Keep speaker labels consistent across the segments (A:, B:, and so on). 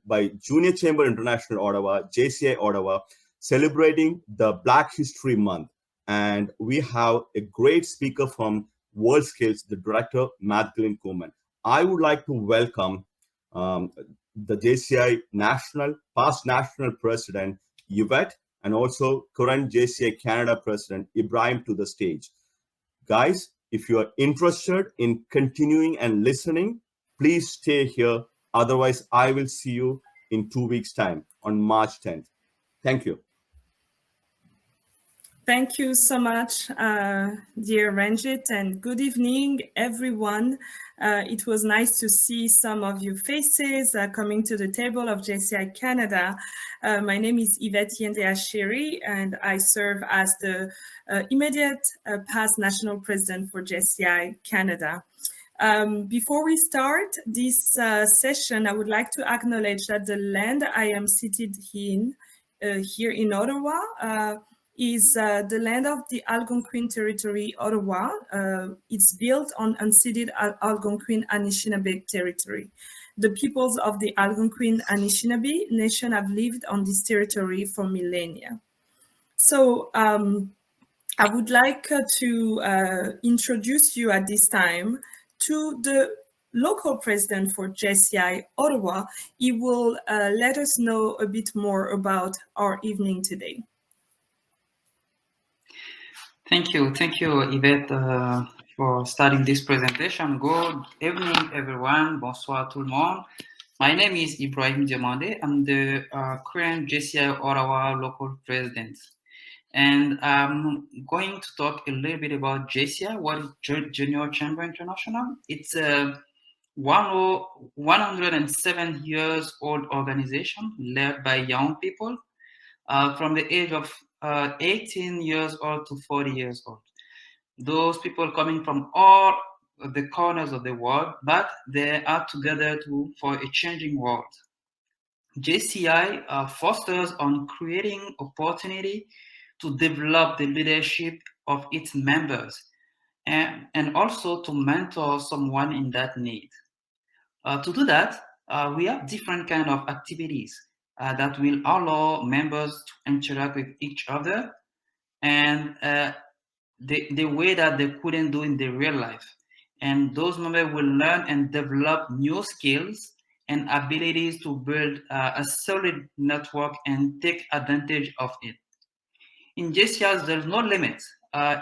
A: by Junior Chamber International Ottawa, JCI Ottawa, celebrating the Black History Month. And we have a great speaker from World Skills, the director, Magdalene Kuhlman. I would like to welcome the JCI past national president, Yvette, and also current JCI Canada president, Ibrahim, to the stage. Guys, if you are interested in continuing and listening, please stay here. Otherwise, I will see you in 2 weeks' time on March 10th. Thank you.
B: Thank you so much, dear Ranjith, and good evening, everyone. It was nice to see some of your faces coming to the table of JCI Canada. My name is Yvette Yandeashiri, and I serve as the immediate past national president for JCI Canada. Before we start this session, I would like to acknowledge that the land I am seated in, here in Ottawa, is the land of the Algonquin Territory, Ottawa. It's built on unceded Algonquin Anishinaabe territory. The peoples of the Algonquin Anishinaabe nation have lived on this territory for millennia. So I would like to introduce you at this time to the local president for JCI Ottawa. He will let us know a bit more about our evening today.
C: Thank you, Yvette, for starting this presentation. Good evening, everyone. Bonsoir tout le monde. My name is Ibrahim Diomande. I'm the current JCI Ottawa local president. And I'm going to talk a little bit about JCI, what is Junior Chamber International. It's a 107 years old organization led by young people from the age of 18 years old to 40 years old. Those people coming from all the corners of the world, but they are together for a changing world. JCI fosters on creating opportunity to develop the leadership of its members and also to mentor someone in that need. To do that, we have different kind of activities that will allow members to interact with each other and the way that they couldn't do in their real life. And those members will learn and develop new skills and abilities to build a solid network and take advantage of it. In JCI, there's no limit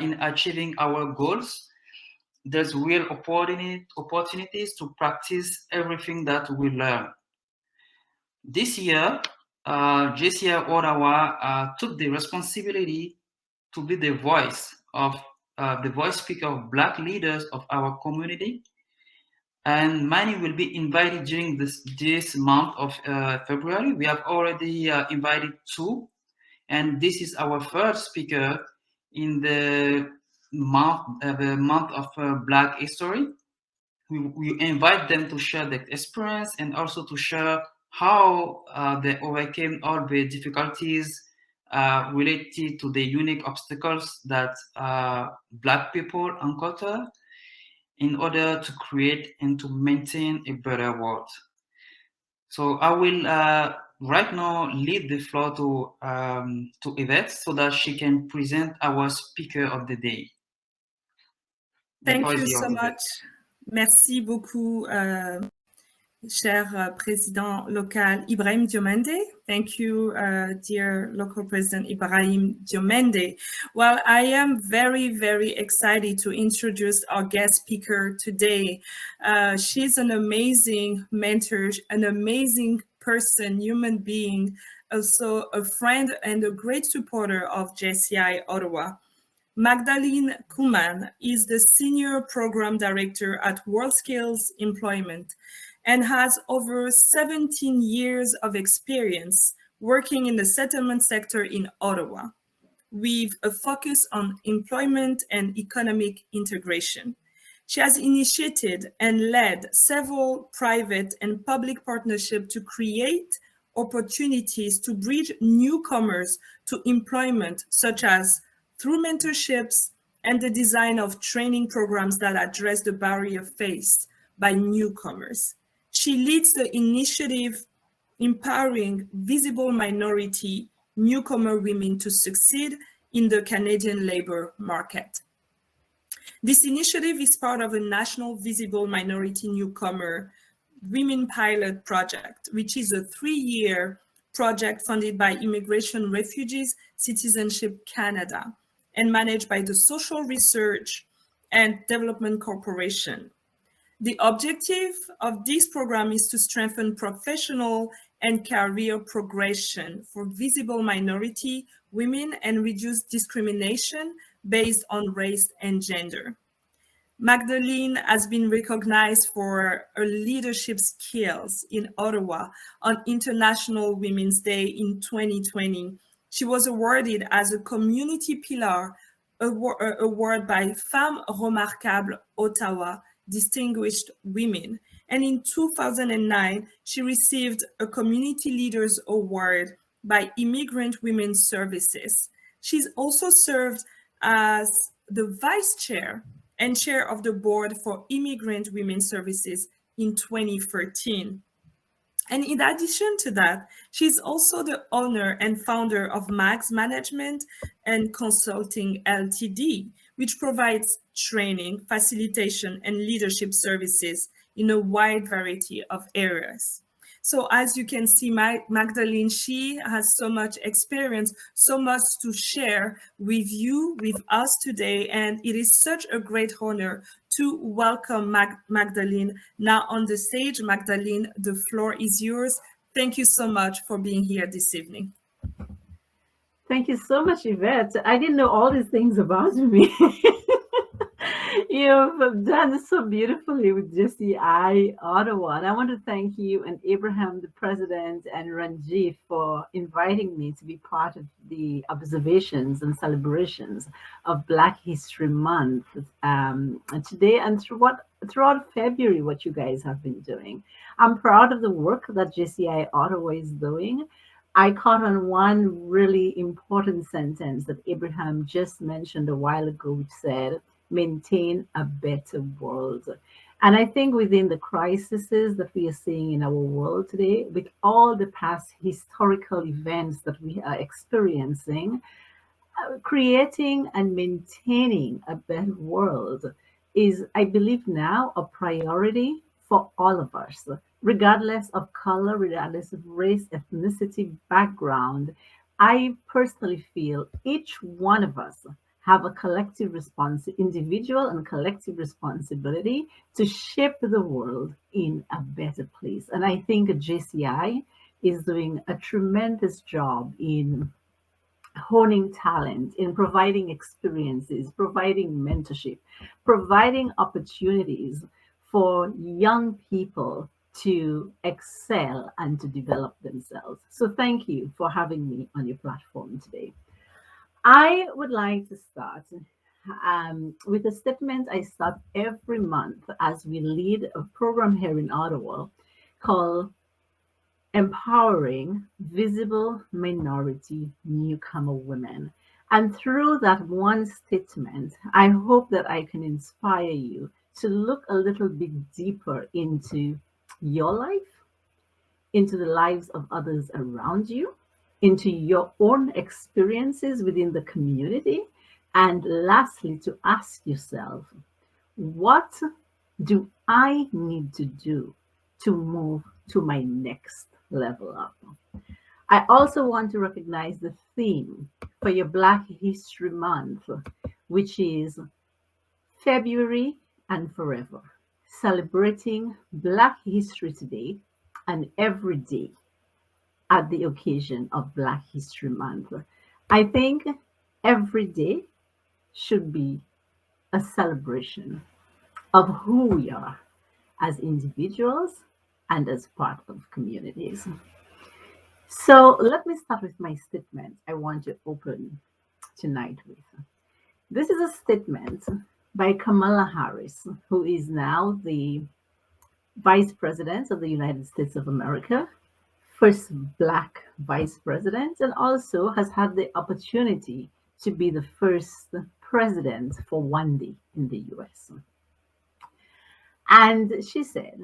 C: in achieving our goals. There's real opportunities to practice everything that we learn. This year, JCI Ottawa took the responsibility to be the voice speaker of Black leaders of our community. And many will be invited during this month of February. We have already invited 2, and this is our first speaker in the month of Black history. We invite them to share their experience and also to share how they overcame all the difficulties related to the unique obstacles that Black people encounter in order to create and to maintain a better world. So I will right now leave the floor to Yvette so that she can present our speaker of the day.
B: Thank you so much. Merci beaucoup, cher président local Ibrahim Diomande. Thank you, dear local president Ibrahim Diomande. Well, I am very, very excited to introduce our guest speaker today. She's an amazing mentor, an amazing person, human being, also a friend and a great supporter of JCI Ottawa. Magdalene Kuhlman is the Senior Program Director at World Skills Employment and has over 17 years of experience working in the settlement sector in Ottawa, with a focus on employment and economic integration. She has initiated and led several private and public partnerships to create opportunities to bridge newcomers to employment, such as through mentorships and the design of training programs that address the barrier faced by newcomers. She leads the initiative empowering visible minority newcomer women to succeed in the Canadian labor market. This initiative is part of a national visible minority newcomer women pilot project, which is a 3-year project funded by Immigration, Refugees, Citizenship Canada and managed by the Social Research and Development Corporation. The objective of this program is to strengthen professional and career progression for visible minority women and reduce discrimination based on race and gender. Magdalene has been recognized for her leadership skills in Ottawa on International Women's Day in 2020. She was awarded as a Community Pillar award by Femmes Remarquables Ottawa Distinguished Women. And in 2009, she received a Community Leaders Award by Immigrant Women's Services. She's also served as the Vice Chair and Chair of the Board for Immigrant Women's Services in 2013. And in addition to that, she's also the owner and founder of Mags Management and Consulting Ltd, which provides training, facilitation, and leadership services in a wide variety of areas. So as you can see, Magdalene, she has so much experience, so much to share with you, with us today. And it is such a great honor to welcome Magdalene now on the stage. Magdalene, the floor is yours. Thank you so much for being here this evening.
D: Thank you so much, Yvette. I didn't know all these things about me. You've done so beautifully with JCI Ottawa. And I want to thank you and Abraham, the president, and Ranjith for inviting me to be part of the observations and celebrations of Black History Month today and throughout February, what you guys have been doing. I'm proud of the work that JCI Ottawa is doing. I caught on one really important sentence that Abraham just mentioned a while ago, which said, maintain a better world. And I think within the crises that we are seeing in our world today, with all the past historical events that we are experiencing, creating and maintaining a better world is, I believe now, a priority for all of us, regardless of color, regardless of race, ethnicity, background. I personally feel each one of us have a collective individual and collective responsibility to shape the world in a better place. And I think JCI is doing a tremendous job in honing talent, in providing experiences, providing mentorship, providing opportunities for young people to excel and to develop themselves. So thank you for having me on your platform today. I would like to start with a statement I start every month as we lead a program here in Ottawa called Empowering Visible Minority Newcomer Women. And through that one statement, I hope that I can inspire you to look a little bit deeper into your life, into the lives of others around you, into your own experiences within the community, and lastly, to ask yourself, what do I need to do to move to my next level up? I also want to recognize the theme for your Black History Month, which is February and Forever, celebrating Black History Today and every day at the occasion of Black History Month. I think every day should be a celebration of who we are as individuals and as part of communities. So let me start with my statement I want to open tonight with. This is a statement by Kamala Harris, who is now the Vice President of the United States of America, first Black Vice President, and also has had the opportunity to be the first president for one day in the US. And she said,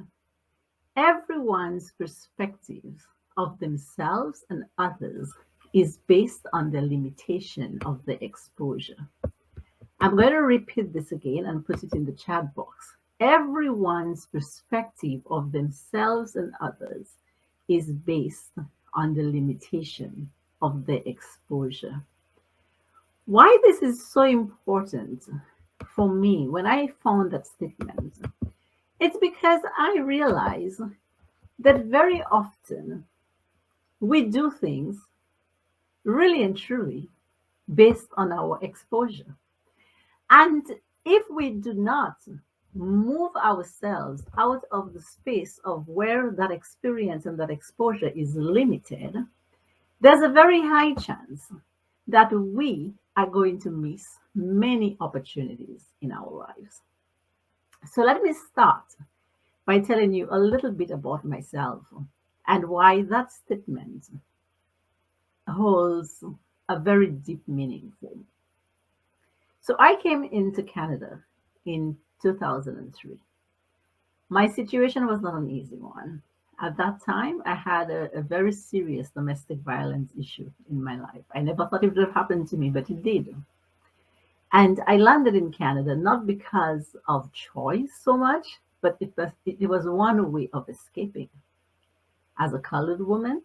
D: everyone's perspectives of themselves and others is based on the limitation of the exposure. I'm going to repeat this again and put it in the chat box. Everyone's perspective of themselves and others is based on the limitation of the exposure. Why this is so important for me when I found that statement, it's because I realize that very often we do things really and truly based on our exposure. And if we do not move ourselves out of the space of where that experience and that exposure is limited, there's a very high chance that we are going to miss many opportunities in our lives. So let me start by telling you a little bit about myself and why that statement holds a very deep meaning for me. So I came into Canada in 2003. My situation was not an easy one. At that time, I had a very serious domestic violence issue in my life. I never thought it would have happened to me, but it did. And I landed in Canada not because of choice so much, but it was one way of escaping. As a colored woman,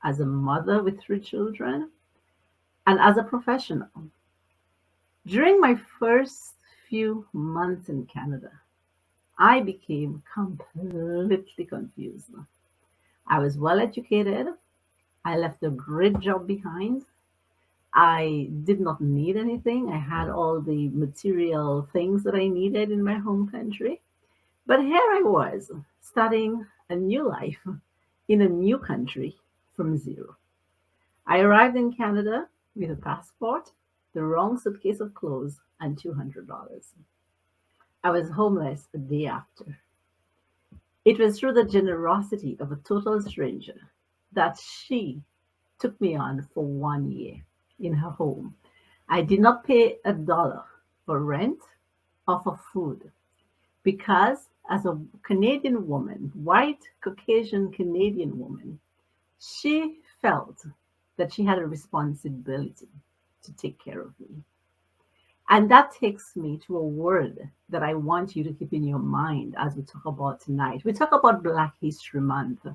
D: as a mother with 3 children, and as a professional. During my first few months in Canada, I became completely confused. I was well educated. I left a great job behind. I did not need anything. I had all the material things that I needed in my home country. But here I was, starting a new life in a new country from zero. I arrived in Canada with a passport, the wrong suitcase of clothes, and $200. I was homeless a day after. It was through the generosity of a total stranger that she took me on for 1 year in her home. I did not pay $1 for rent or for food because as a Canadian woman, white Caucasian Canadian woman, she felt that she had a responsibility to take care of me. And that takes me to a word that I want you to keep in your mind as we talk about tonight. We talk about Black History Month,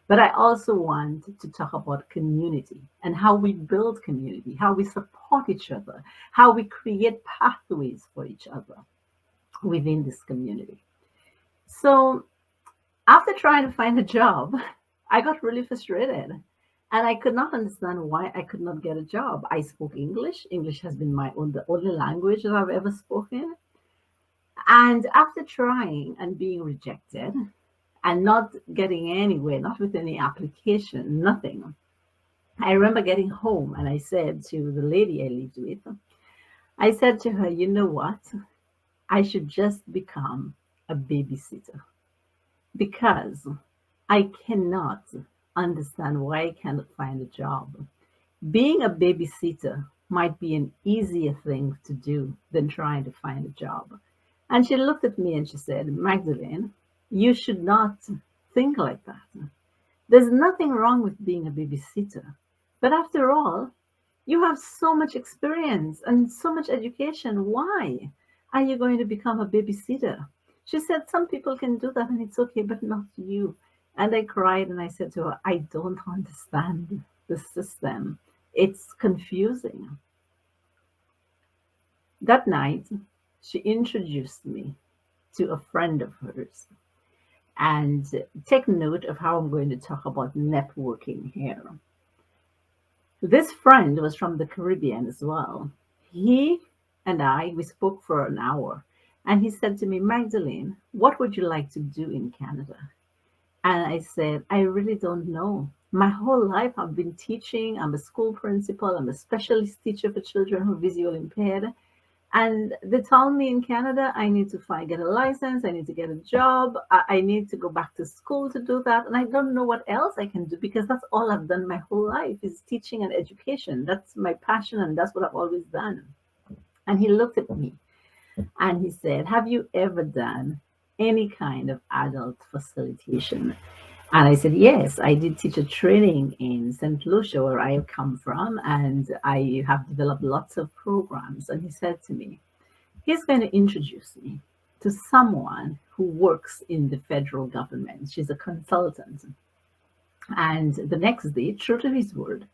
D: but I also want to talk about community and how we build community, how we support each other, how we create pathways for each other within this community. So after trying to find a job, I got really frustrated. And I could not understand why I could not get a job. I spoke English. English has been the only language that I've ever spoken. And after trying and being rejected and not getting anywhere, not with any application, nothing, I remember getting home and I said to the lady I lived with, I said to her, you know what? I should just become a babysitter because I cannot understand why I cannot find a job. Being a babysitter might be an easier thing to do than trying to find a job. And she looked at me and she said, Magdalene, you should not think like that. There's nothing wrong with being a babysitter. But after all, you have so much experience and so much education. Why are you going to become a babysitter? She said, some people can do that and it's okay, but not you. And I cried and I said to her, I don't understand the system. It's confusing. That night, she introduced me to a friend of hers. And take note of how I'm going to talk about networking here. This friend was from the Caribbean as well. He and we spoke for an hour. And he said to me, Magdalene, what would you like to do in Canada? And I said, I really don't know. My whole life I've been teaching. I'm a school principal. I'm a specialist teacher for children who are visually impaired. And they told me in Canada, I need to get a license. I need to get a job. I need to go back to school to do that. And I don't know what else I can do because that's all I've done my whole life is teaching and education. That's my passion and that's what I've always done. And he looked at me and he said, have you ever done any kind of adult facilitation? And I said, yes, I did teacher training in St. Lucia, where I come from, and I have developed lots of programs. And he said to me, he's going to introduce me to someone who works in the federal government. She's a consultant. And the next day, true to his word,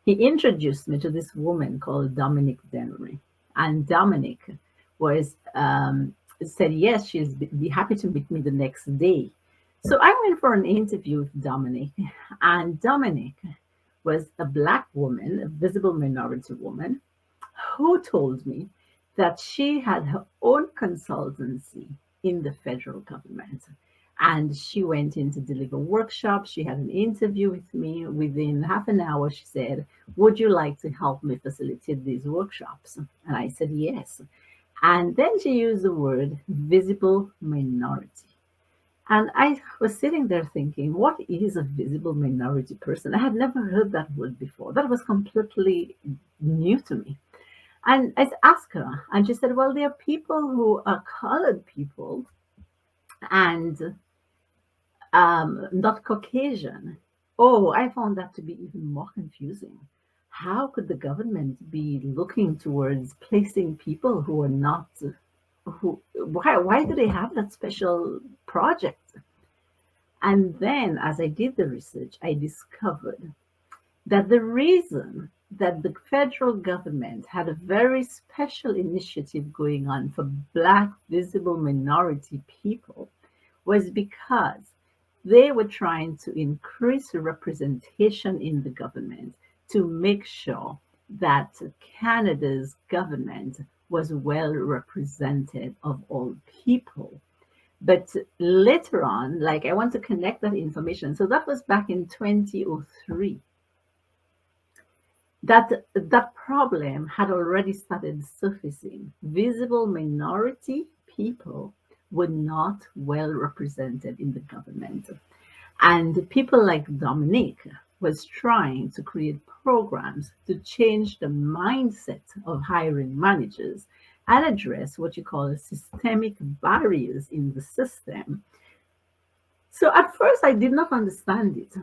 D: he introduced me to this woman called Dominic Dennery. And Dominic was said, yes, she'd be happy to meet me the next day. So I went for an interview with Dominic, and Dominic was a Black woman, a visible minority woman, who told me that she had her own consultancy in the federal government. And she went in to deliver workshops. She had an interview with me. Within half an hour, she said, would you like to help me facilitate these workshops? And I said, yes. And then she used the word visible minority. And I was sitting there thinking, what is a visible minority person? I had never heard that word before. That was completely new to me. And I asked her, and she said, well, there are people who are colored people and not Caucasian. Oh, I found that to be even more confusing. How could the government be looking towards placing people who are not, why do they have that special project? And then as I did the research, I discovered that the reason that the federal government had a very special initiative going on for Black visible minority people was because they were trying to increase representation in the government to make sure that Canada's government was well represented of all people. But later on, like I want to connect that information. So that was back in 2003. That problem had already started surfacing. Visible minority people were not well represented in the government. And people like Dominic was trying to create programs to change the mindset of hiring managers and address what you call systemic barriers in the system. So at first I did not understand it.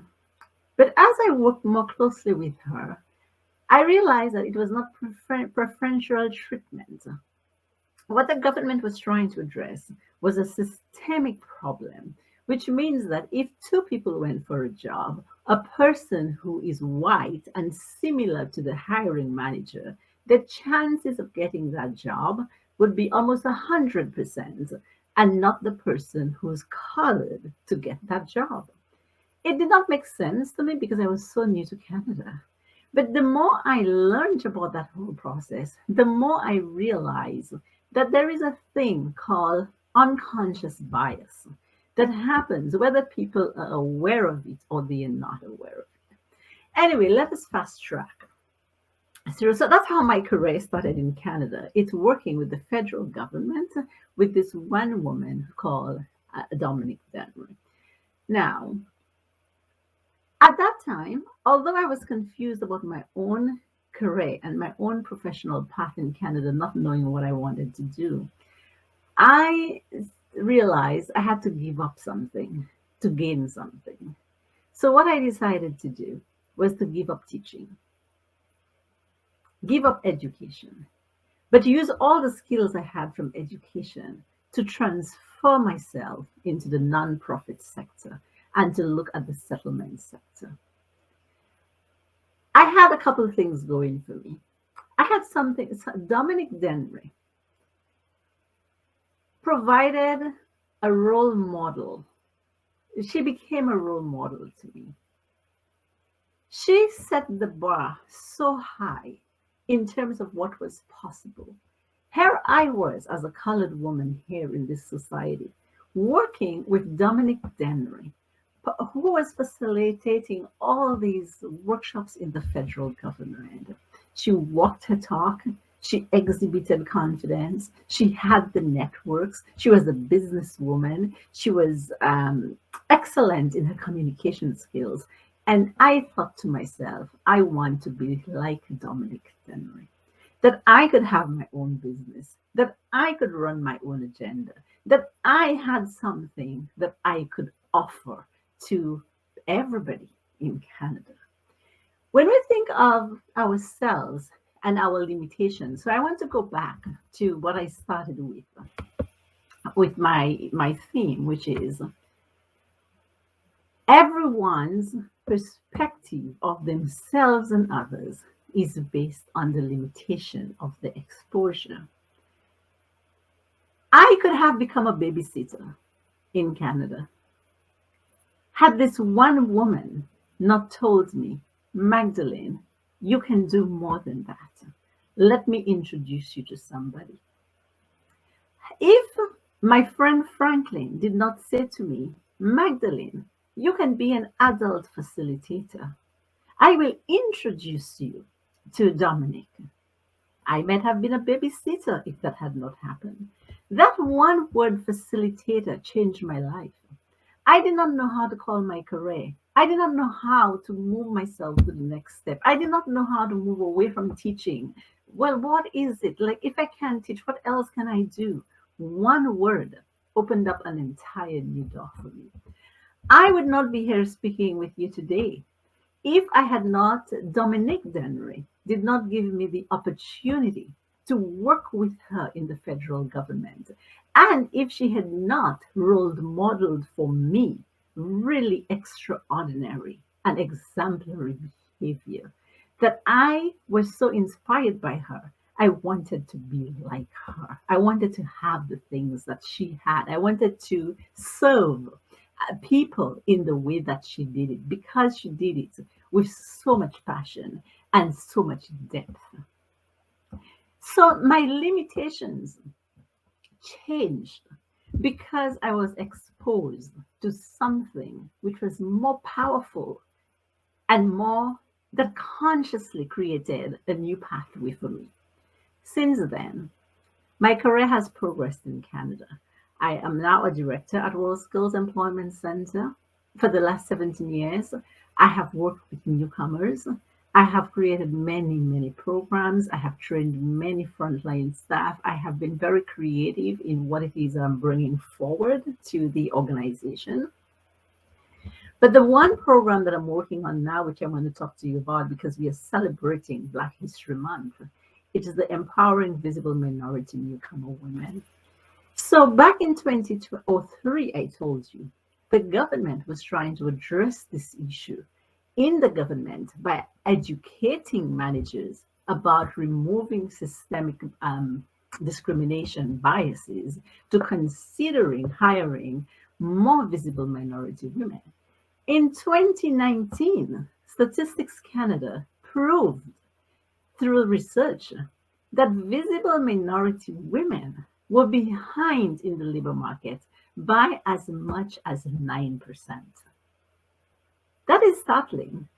D: But as I worked more closely with her, I realized that it was not preferential treatment. What the government was trying to address was a systemic problem, which means that if two people went for a job, a person who is white and similar to the hiring manager, the chances of getting that job would be almost 100%, and not the person who's colored to get that job. It did not make sense to me because I was so new to Canada. But the more I learned about that whole process, the more I realized that there is a thing called unconscious bias that happens whether people are aware of it or they are not aware of it. Anyway, let us fast track. So that's how my career started in Canada. It's working with the federal government with this one woman called Dominic Dennery. Now, at that time, although I was confused about my own career and my own professional path in Canada, not knowing what I wanted to do, I realized I had to give up something to gain something. So what I decided to do was to give up teaching, give up education, but use all the skills I had from education to transfer myself into the nonprofit sector and to look at the settlement sector. I had a couple of things going for me. I had something, Dominic Dennery provided a role model. She became a role model to me. She set the bar so high in terms of what was possible. Here I was as a colored woman here in this society, working with Dominic Dennery, who was facilitating all these workshops in the federal government. She walked her talk. She exhibited confidence. She had the networks. She was a businesswoman. She was excellent in her communication skills. And I thought to myself, I want to be like Dominic Dennery, that I could have my own business, that I could run my own agenda, that I had something that I could offer to everybody in Canada. When we think of ourselves and our limitations, so I want to go back to what I started with my theme, which is everyone's perspective of themselves and others is based on the limitation of the exposure. I could have become a babysitter in Canada had this one woman not told me, Magdalene, you can do more than that. Let me introduce you to somebody. If my friend Franklin did not say to me, Magdalene, you can be an adult facilitator, I will introduce you to Dominic. I might have been a babysitter if that had not happened. That one word facilitator changed my life. I did not know how to call my career. I did not know how to move myself to the next step. I did not know how to move away from teaching. Well, what is it? Like, if I can't teach, what else can I do? One word opened up an entire new door for me. I would not be here speaking with you today if I had not, Dominic Dennery did not give me the opportunity to work with her in the federal government. And if she had not role modeled for me really extraordinary and exemplary behavior, that I was so inspired by her, I wanted to be like her. I wanted to have the things that she had. I wanted to serve people in the way that she did it, because she did it with so much passion and so much depth. So my limitations changed because I was exposed to something which was more powerful and more that consciously created a new pathway for me. Since then, my career has progressed in Canada. I am now a director at World Skills Employment Center. For the last 17 years, I have worked with newcomers. I have created many, many programs. I have trained many frontline staff. I have been very creative in what it is I'm bringing forward to the organization. But the one program that I'm working on now, which I want to talk to you about because we are celebrating Black History Month, it is the Empowering Visible Minority Newcomer Women. So back in 2003, I told you, the government was trying to address this issue in the government by educating managers about removing systemic discrimination biases to considering hiring more visible minority women. In 2019, Statistics Canada proved through research that visible minority women were behind in the labor market by as much as 9%. That is startling.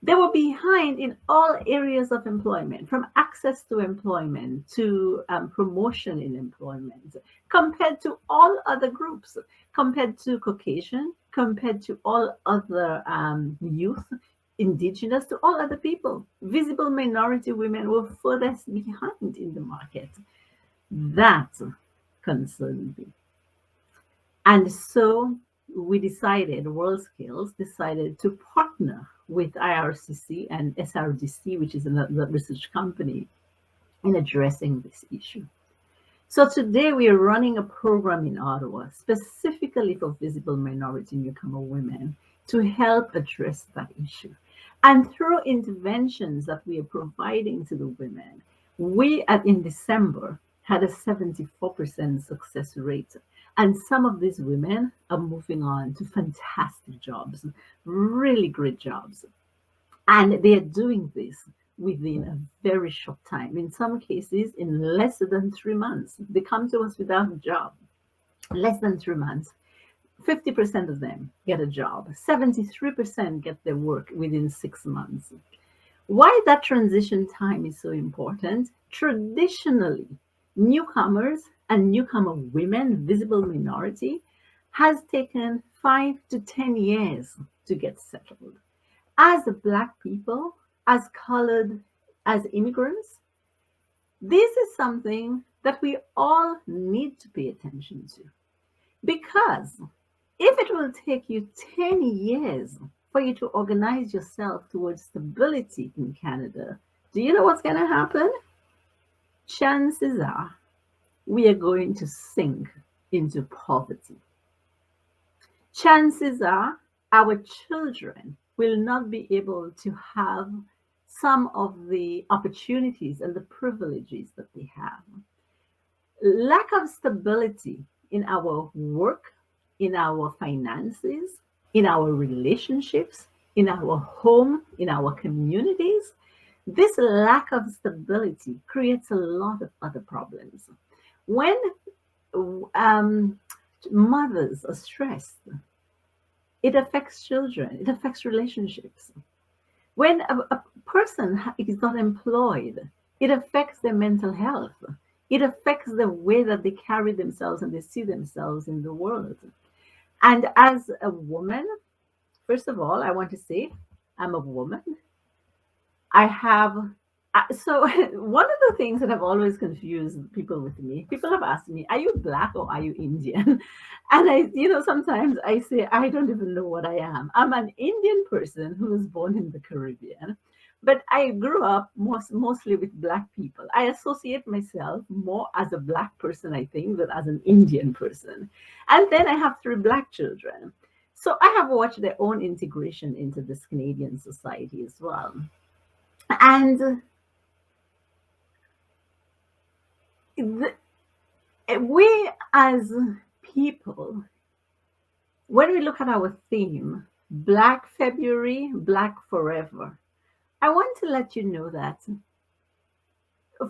D: They were behind in all areas of employment, from access to employment to promotion in employment, compared to all other groups, compared to Caucasian, compared to all other youth, Indigenous, to all other people. Visible minority women were furthest behind in the market. That concerned me. And so we decided, World Skills decided to partner with IRCC and SRDC, which is another research company, in addressing this issue. So today we are running a program in Ottawa specifically for visible minority newcomer women to help address that issue. And through interventions that we are providing to the women, we in December had a 74% success rate. And some of these women are moving on to fantastic jobs, really great jobs. And they are doing this within a very short time. In some cases, in less than 3 months. They come to us without a job. Less than 3 months. 50% of them get a job. 73% get their work within 6 months. Why that transition time is so important? Traditionally, newcomers and newcomer women, visible minority, has taken 5 to 10 years to get settled. As Black people, as colored, as immigrants, this is something that we all need to pay attention to, because If it will take you 10 years for you to organize yourself towards stability in Canada, do you know what's going to happen? Chances are we are going to sink into poverty. Chances are our children will not be able to have some of the opportunities and the privileges that they have. Lack of stability in our work, in our finances, in our relationships, in our home, in our communities, this lack of stability creates a lot of other problems. When mothers are stressed, it affects children, it affects relationships. When a person is not employed, it affects their mental health. It affects the way that they carry themselves and they see themselves in the world. And as a woman, first of all, I want to say I'm a woman. So one of the things that have always confused people with me, people have asked me, are you Black or are you Indian? And sometimes I say, I don't even know what I am. I'm an Indian person who was born in the Caribbean, but I grew up mostly with Black people. I associate myself more as a Black person, I think, than as an Indian person. And then I have 3 Black children. So I have watched their own integration into this Canadian society as well. And we as people, when we look at our theme, Black February, Black Forever, I want to let you know that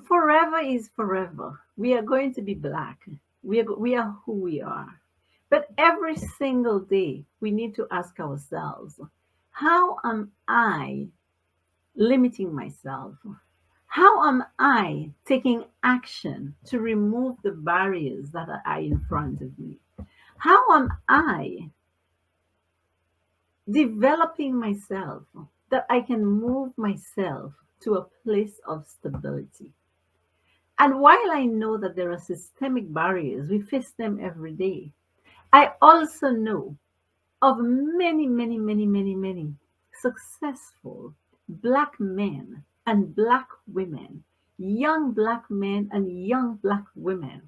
D: forever is forever. We are going to be Black. We are who we are. But every single day, we need to ask ourselves, how am I limiting myself? How am I taking action to remove the barriers that are in front of me? How am I developing myself that I can move myself to a place of stability? And while I know that there are systemic barriers, we face them every day, I also know of many, many, many, many, many successful Black men and Black women, young Black men and young Black women,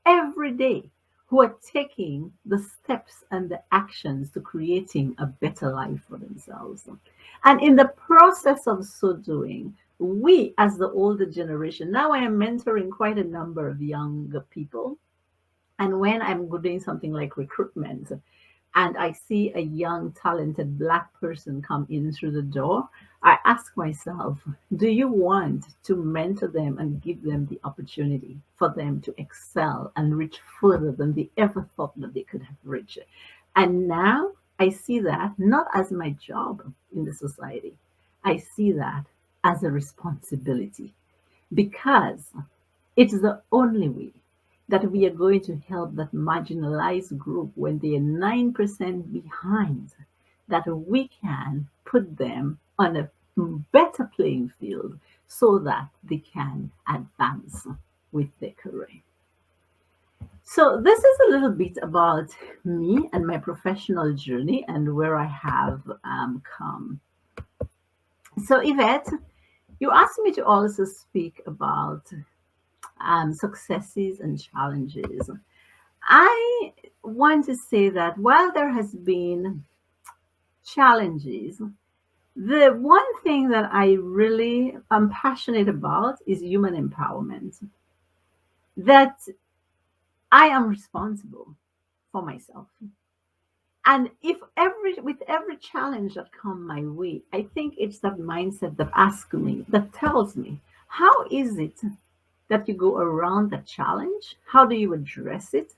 D: every day who are taking the steps and the actions to creating a better life for themselves. And in the process of so doing, we as the older generation, now I am mentoring quite a number of younger people. And when I'm doing something like recruitment, and I see a young, talented Black person come in through the door, I ask myself, do you want to mentor them and give them the opportunity for them to excel and reach further than they ever thought that they could have reached? And now I see that not as my job in the society. I see that as a responsibility, because it's the only way that we are going to help that marginalized group when they are 9% behind, that we can put them on a better playing field so that they can advance with their career. So this is a little bit about me and my professional journey and where I have come. So Yvette, you asked me to also speak about successes and challenges. I want to say that while there has been challenges, the one thing that I really am passionate about is human empowerment. That I am responsible for myself. And with every challenge that comes my way, I think it's that mindset that asks me, that tells me, how is it that you go around the challenge? How do you address it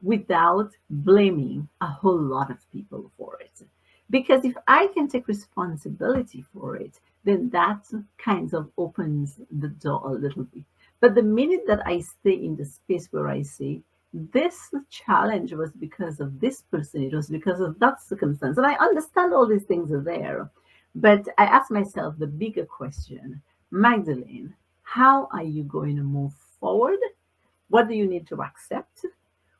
D: without blaming a whole lot of people for it? Because if I can take responsibility for it, then that kind of opens the door a little bit. But the minute that I stay in the space where I say, this challenge was because of this person, it was because of that circumstance, and I understand all these things are there, but I ask myself the bigger question, Magdalene, how are you going to move forward? What do you need to accept?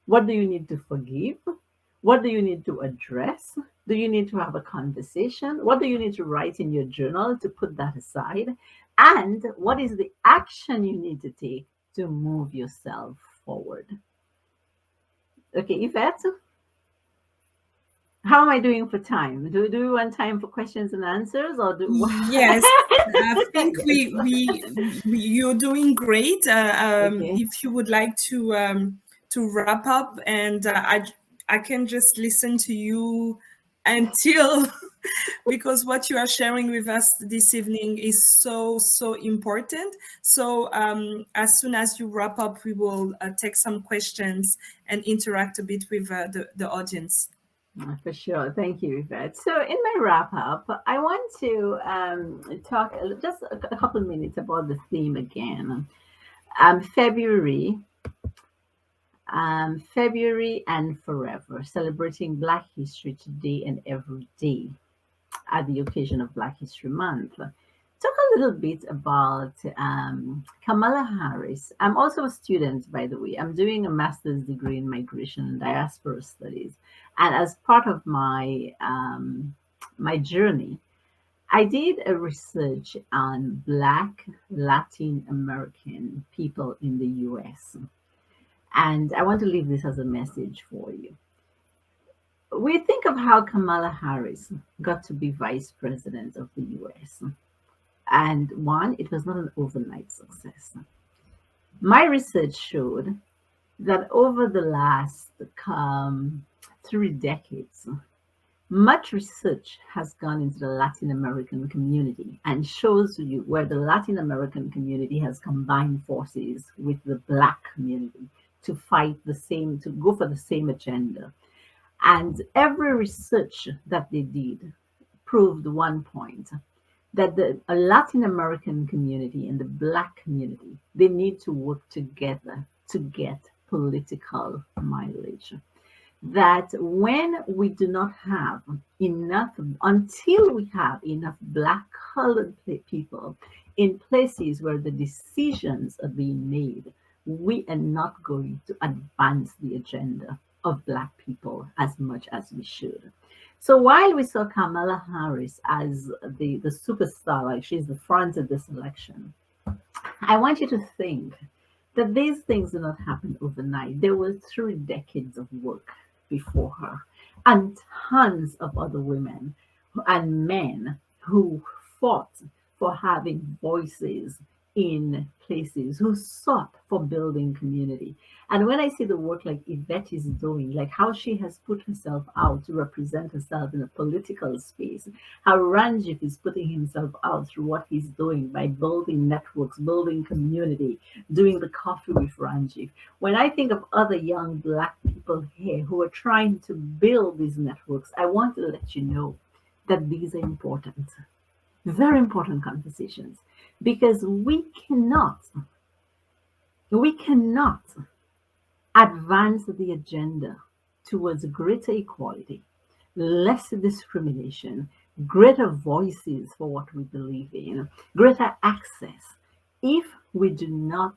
D: What do you need to forgive? What do you need to address? Do you need to have a conversation? What do you need to write in your journal to put that aside? And what is the action you need to take to move yourself forward? Okay, Yvette, how am I doing for time? Do we want time for questions and answers, or do?
B: Yes, I think you're doing great.
D: Okay.
B: If you would like to wrap up, and I can just listen to you until because what you are sharing with us this evening is so important. So as soon as you wrap up, we will take some questions and interact a bit with the audience.
D: For sure. Thank you, Yvette. So in my wrap up, I want to talk just a couple of minutes about the theme again. February and forever, celebrating Black History today and every day at the occasion of Black History Month. Talk a little bit about Kamala Harris. I'm also a student, by the way. I'm doing a master's degree in migration and diaspora studies. And as part of my my journey, I did a research on Black Latin American people in the US. And I want to leave this as a message for you. We think of how Kamala Harris got to be vice president of the US. And one, it was not an overnight success. My research showed that over the last 3 decades, much research has gone into the Latin American community and shows you where the Latin American community has combined forces with the Black community to fight to go for the same agenda. And every research that they did proved one point, that the Latin American community and the Black community, they need to work together to get political mileage. That when we do not have enough, until we have enough Black colored people in places where the decisions are being made, we are not going to advance the agenda of Black people as much as we should. So while we saw Kamala Harris as the superstar, like she's the front of this election, I want you to think that these things did not happen overnight. There were 3 decades of work before her, and tons of other women and men who fought for having voices in places, who sought for building community. And when I see the work like Yvette is doing, like how she has put herself out to represent herself in a political space, how Ranjith is putting himself out through what he's doing by building networks, building community, doing the coffee with Ranjith. When I think of other young Black people here who are trying to build these networks, I want to let you know that these are important, very important conversations, because we cannot advance the agenda towards greater equality, less discrimination, greater voices for what we believe in, greater access, if we do not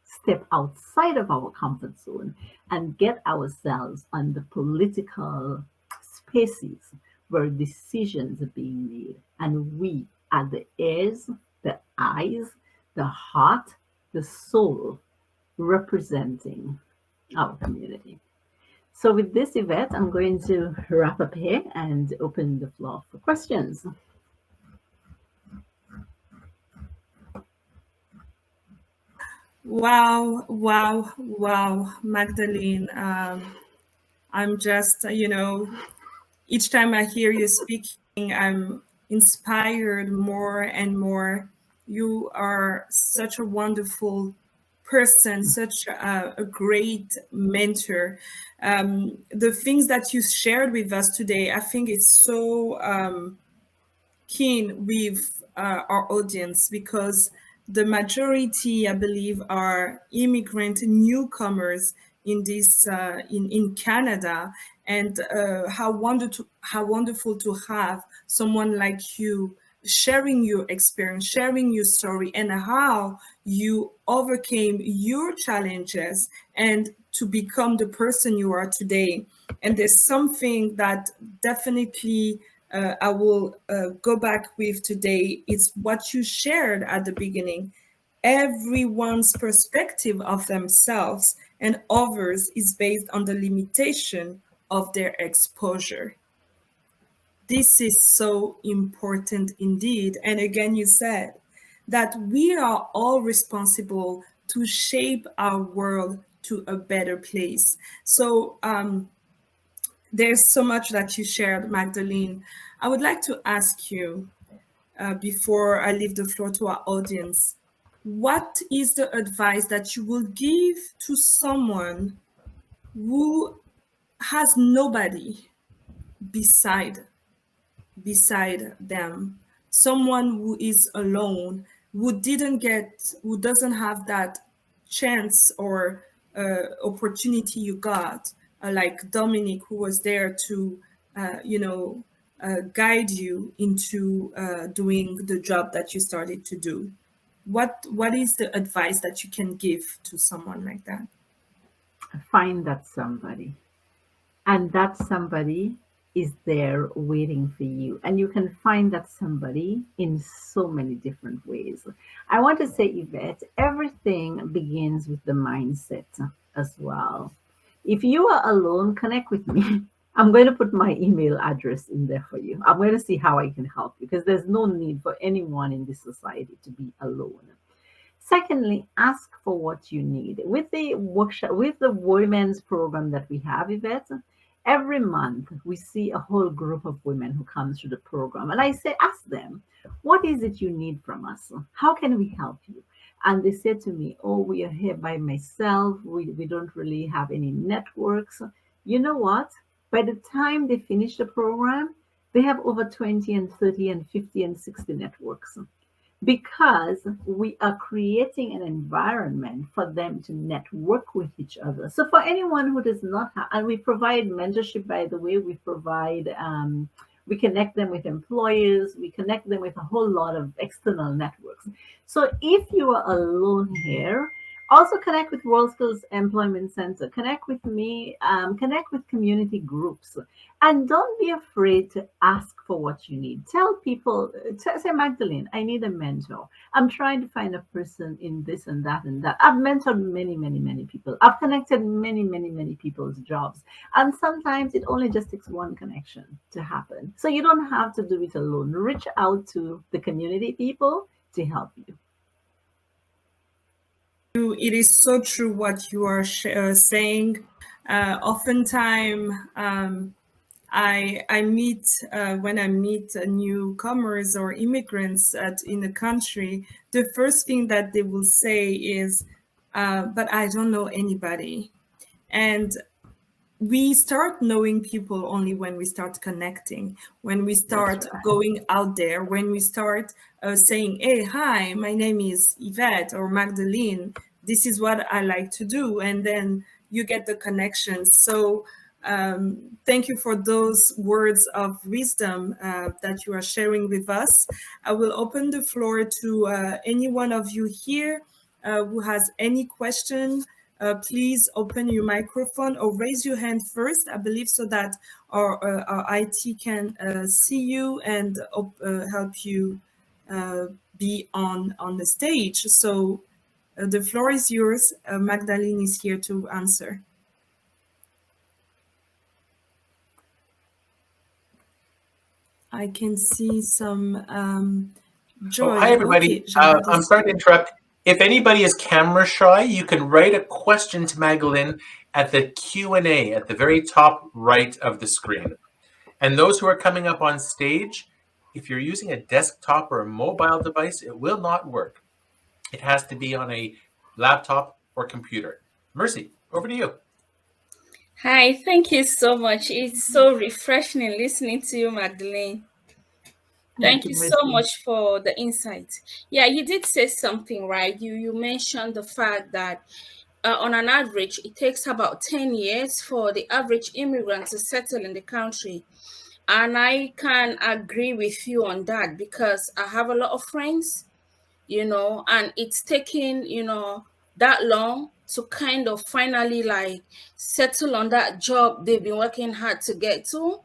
D: step outside of our comfort zone and get ourselves on the political spaces where decisions are being made, and we are the ears, the eyes, the heart, the soul representing our community. So with this, Yvette, I'm going to wrap up here and open the floor for questions.
B: Wow, Magdalene. I'm just, each time I hear you speaking, I'm inspired more and more. You are such a wonderful person, such a great mentor. The things that you shared with us today, I think it's so keen with our audience, because the majority, I believe, are immigrant newcomers in this in Canada, and how wonderful to have someone like you sharing your experience, sharing your story, and how you overcame your challenges and to become the person you are today. And there's something that definitely I will go back with today. It's what you shared at the beginning. Everyone's perspective of themselves and others is based on the limitation of their exposure. This is so important indeed. And again, you said that we are all responsible to shape our world to a better place. So there's so much that you shared, Magdalene. I would like to ask you, before I leave the floor to our audience, what is the advice that you will give to someone who has nobody beside them, someone who is alone, who doesn't have that chance or opportunity you got, like Dominic, who was there to guide you into doing the job that you started to do? What is the advice that you can give to someone like that?
D: Find that somebody, and that somebody is there waiting for you. And you can find that somebody in so many different ways. I want to say, Yvette, everything begins with the mindset as well. If you are alone, connect with me. I'm going to put my email address in there for you. I'm going to see how I can help you, because there's no need for anyone in this society to be alone. Secondly, ask for what you need. With the workshop, with the women's program that we have, Yvette, every month we see a whole group of women who come through the program. And I say, ask them, what is it you need from us? How can we help you? And they said to me, oh, we are here by myself. We don't really have any networks. You know what? By the time they finish the program, they have over 20 and 30 and 50 and 60 networks, because we are creating an environment for them to network with each other. So for anyone who does not have, and we provide mentorship, by the way, we provide, we connect them with employers, we connect them with a whole lot of external networks. So if you are alone here, also connect with World Skills Employment Center, connect with me, connect with community groups. And don't be afraid to ask for what you need. Tell people, say, Magdalene, I need a mentor. I'm trying to find a person in this and that and that. I've mentored many, many, many people. I've connected many, many, many people's jobs. And sometimes it only just takes one connection to happen. So you don't have to do it alone. Reach out to the community people to help you.
B: It is so true what you are saying. Oftentimes, I meet when I meet newcomers or immigrants in the country, the first thing that they will say is, "But I don't know anybody," and we start knowing people only when we start connecting, when we start going out there, when we start saying, hey, hi, my name is Yvette or Magdalene. This is what I like to do. And then you get the connections. So thank you for those words of wisdom that you are sharing with us. I will open the floor to any one of you here who has any question. Please open your microphone or raise your hand first, I believe, so that our IT can see you and help you be on the stage. So the floor is yours. Magdalene is here to answer. I can see some Joy.
E: Oh, hi, everybody.
B: Okay,
E: I'm sorry to interrupt. If anybody is camera shy, you can write a question to Magdalene at the Q&A at the very top right of the screen. And those who are coming up on stage, if you're using a desktop or a mobile device, it will not work. It has to be on a laptop or computer. Mercy, over to you.
F: Hi, thank you so much. It's so refreshing listening to you, Magdalene. Thank you so much for the insight. Yeah, you did say something, right? You mentioned the fact that on an average, it takes about 10 years for the average immigrant to settle in the country. And I can agree with you on that, because I have a lot of friends, and it's taking, that long to kind of finally like settle on that job they've been working hard to get to.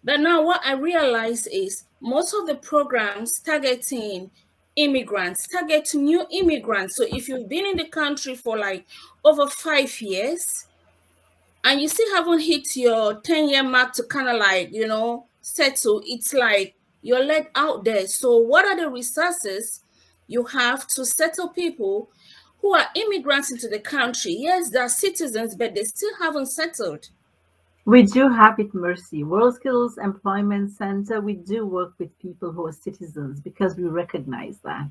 F: But now what I realize is most of the programs targeting immigrants, target new immigrants. So if you've been in the country for like over 5 years and you still haven't hit your 10-year mark to kind of like, settle, it's like you're let out there. So what are the resources you have to settle people who are immigrants into the country? Yes, they're citizens, but they still haven't settled.
D: We do have it, Mercy. World Skills Employment Center, we do work with people who are citizens because we recognize that.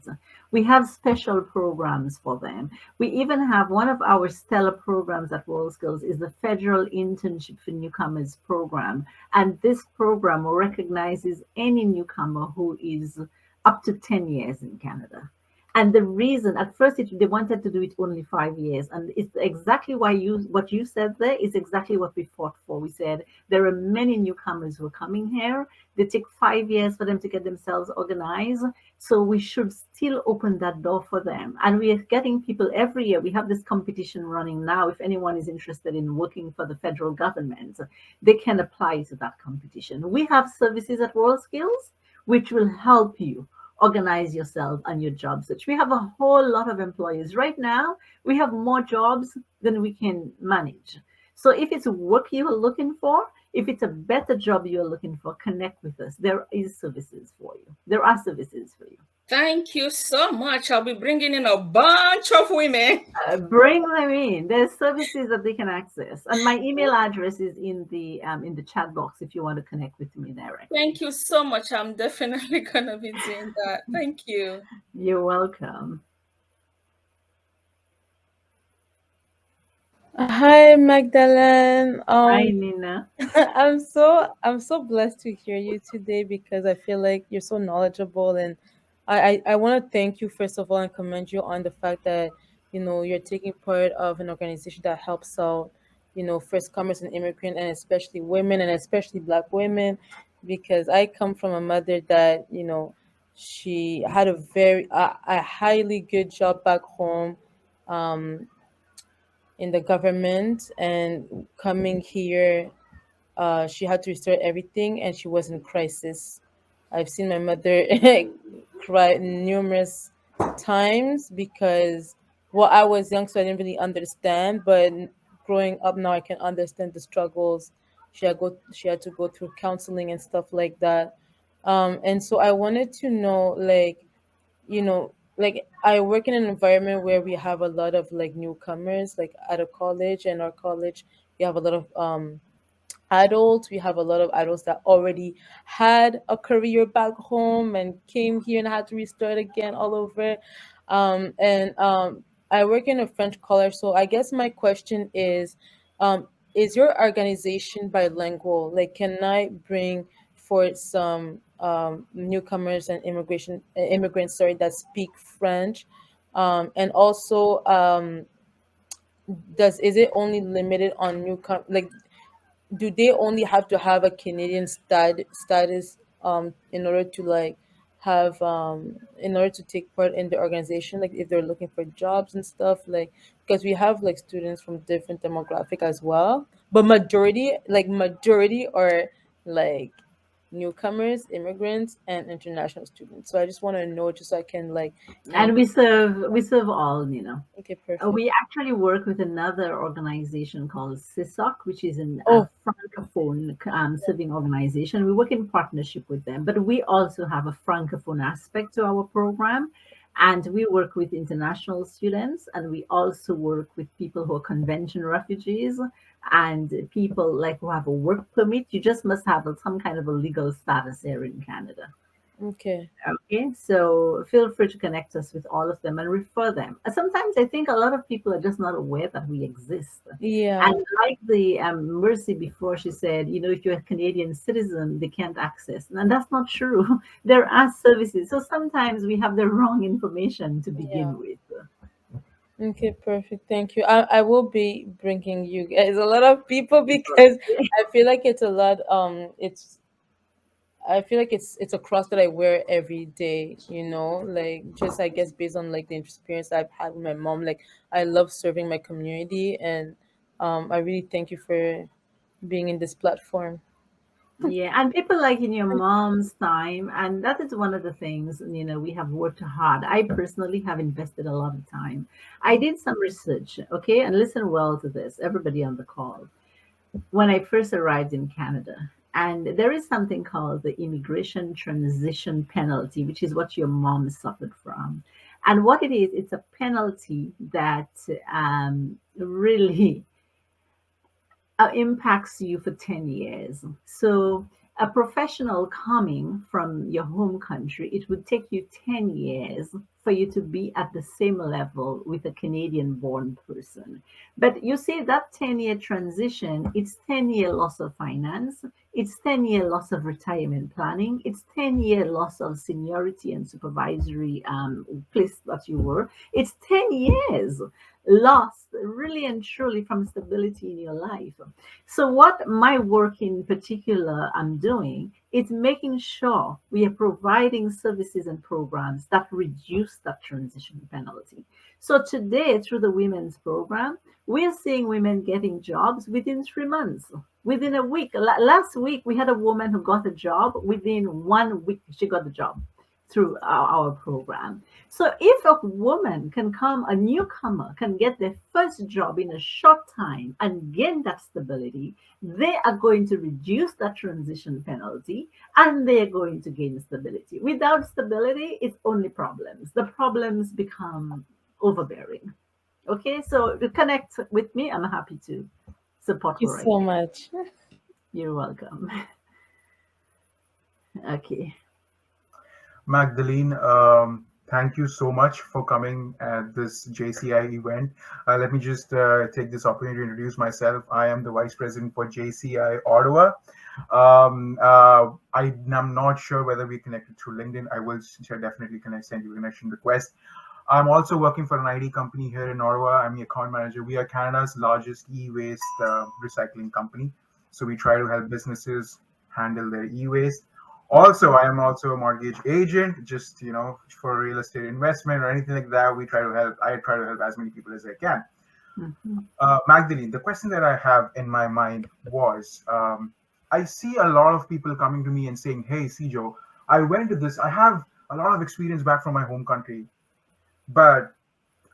D: We have special programs for them. We even have one of our stellar programs at World Skills is the Federal Internship for Newcomers program. And this program recognizes any newcomer who is up to 10 years in Canada. And the reason, at first, they wanted to do it only 5 years, and it's exactly what you said there is exactly what we fought for. We said there are many newcomers who are coming here. They take 5 years for them to get themselves organized, so we should still open that door for them. And we are getting people every year. We have this competition running now. If anyone is interested in working for the federal government, they can apply to that competition. We have services at World Skills which will help you organize yourself and your job search. We have a whole lot of employees. Right now, we have more jobs than we can manage. So if it's work you are looking for, if it's a better job you're looking for, connect with us. There is services for you. There are services for you.
F: Thank you so much. I'll be bringing in a bunch of women.
D: Bring them in. There's services that they can access, and my email address is in the chat box if you want to connect with me directly.
F: Thank you so much. I'm definitely gonna be doing that. Thank you.
D: You're welcome.
G: Hi, Magdalene.
D: Hi, Nina.
G: I'm so blessed to hear you today because I feel like you're so knowledgeable, and I want to thank you first of all and commend you on the fact that you're taking part of an organization that helps out first comers and immigrant, and especially women, and especially Black women, because I come from a mother that she had a highly good job back home. Um, in the government, and coming here, she had to restart everything, and she was in crisis. I've seen my mother cry numerous times because, well, I was young, so I didn't really understand, but growing up now, I can understand the struggles. She had to go through counseling and stuff like that. And so I wanted to know, like I work in an environment where we have a lot of like newcomers, like at a college, and our college we have a lot of adults. We have a lot of adults that already had a career back home and came here and had to restart again all over. And I work in a French college, so I guess my question is your organization bilingual? Like, can I bring forth some newcomers and immigrants, sorry, that speak French? And also, is it only limited on newcom like do they only have to have a Canadian status in order to like have in order to take part in the organization, like if they're looking for jobs and stuff, like because we have like students from different demographic as well, but majority are like newcomers, immigrants, and international students. So I just want to know, just so I can like
D: And we serve all,
G: okay, perfect.
D: We actually work with another organization called CISOC, which is a francophone serving organization. We work in partnership with them, but we also have a francophone aspect to our program. And we work with international students, and we also work with people who are convention refugees and people like who have a work permit. You just must have some kind of a legal status here in Canada.
G: Okay.
D: Okay, so feel free to connect us with all of them and refer them. Sometimes I think a lot of people are just not aware that we exist.
G: Yeah.
D: And like the Mercy before, she said, if you're a Canadian citizen, they can't access. And that's not true. There are services. So sometimes we have the wrong information to begin with.
G: Okay, perfect. Thank you. I will be bringing you guys a lot of people because I feel like it's a lot. I feel like it's a cross that I wear every day, like just I guess based on like the experience I've had with my mom. Like I love serving my community, and I really thank you for being in this platform.
D: Yeah, and people like in your mom's time, and that is one of the things, we have worked hard. I personally have invested a lot of time. I did some research, okay, and listen well to this, everybody on the call. When I first arrived in Canada, and there is something called the immigration transition penalty, which is what your mom suffered from. And what it is, it's a penalty that really impacts you for 10 years. So a professional coming from your home country, it would take you 10 years for you to be at the same level with a Canadian born person. But you see that 10-year transition, it's 10-year loss of finance, it's 10-year loss of retirement planning, it's 10-year loss of seniority and supervisory place that you were. It's 10 years lost really and truly from stability in your life. So what my work in particular I'm doing is making sure we are providing services and programs that reduce that transition penalty. So today, through the women's program, we're seeing women getting jobs within 3 months, within a week. Last week, we had a woman who got a job within 1 week. She got the job through our program. So if a woman can come, a newcomer can get their first job in a short time and gain that stability, they are going to reduce that transition penalty and they're going to gain stability. Without stability, it's only problems. The problems become overbearing. Okay, so to connect with me, I'm happy to support
G: Thank
D: you.
G: you so much.
D: You're welcome. Okay.
H: Magdalene, thank you so much for coming at this JCI event. Let me just take this opportunity to introduce myself. I am the Vice President for JCI Ottawa. I'm not sure whether we connected through LinkedIn. I will definitely send you a connection request. I'm also working for an IT company here in Ottawa. I'm the account manager. We are Canada's largest e-waste recycling company. So we try to help businesses handle their e-waste. Also, I am also a mortgage agent, just, for real estate investment or anything like that. I try to help as many people as I can.
D: Mm-hmm.
H: Magdalene, the question that I have in my mind was, I see a lot of people coming to me and saying, hey, Sijo, I went to this, I have a lot of experience back from my home country, but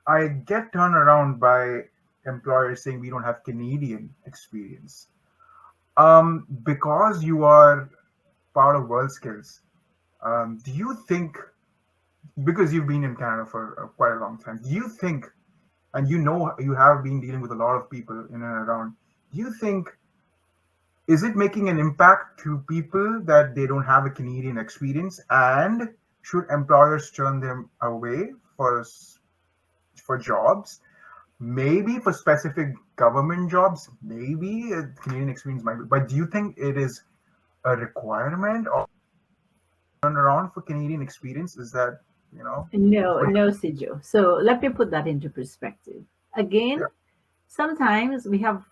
H: I get turned around by employers saying we don't have Canadian experience. Because you are part of WorldSkills, do you think, because you've been in Canada for quite a long time, do you think, and you have been dealing with a lot of people in and around, do you think, is it making an impact to people that they don't have a Canadian experience, and should employers turn them away for jobs? Maybe for specific government jobs, maybe a Canadian experience might be, but do you think it is a requirement or turn around for Canadian experience? Is that,
D: No, Sijo. So let me put that into perspective. Again,
H: Yeah.
D: Sometimes we have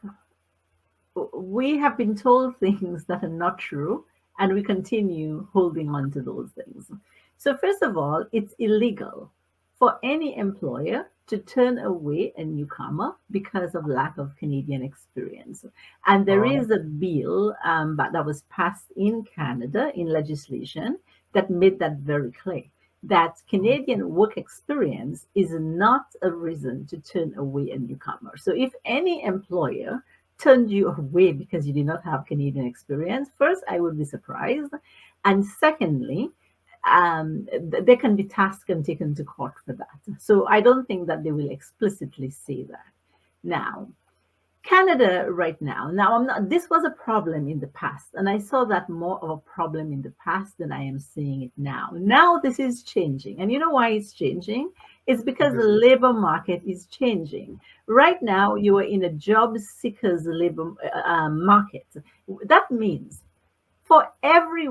D: been told things that are not true, and we continue holding on to those things. So first of all, it's illegal for any employer to turn away a newcomer because of lack of Canadian experience. And there is a bill but that was passed in Canada in legislation that made that very clear, that Canadian work experience is not a reason to turn away a newcomer. So if any employer turned you away because you did not have Canadian experience, first, I would be surprised. And secondly, they can be tasked and taken to court for that. So I don't think that they will explicitly say that. Now, Canada right now, this was a problem in the past, and I saw that more of a problem in the past than I am seeing it now. Now this is changing. And you know why it's changing? It's because the labor market is changing. Right now, you are in a job seekers labor market. That means for every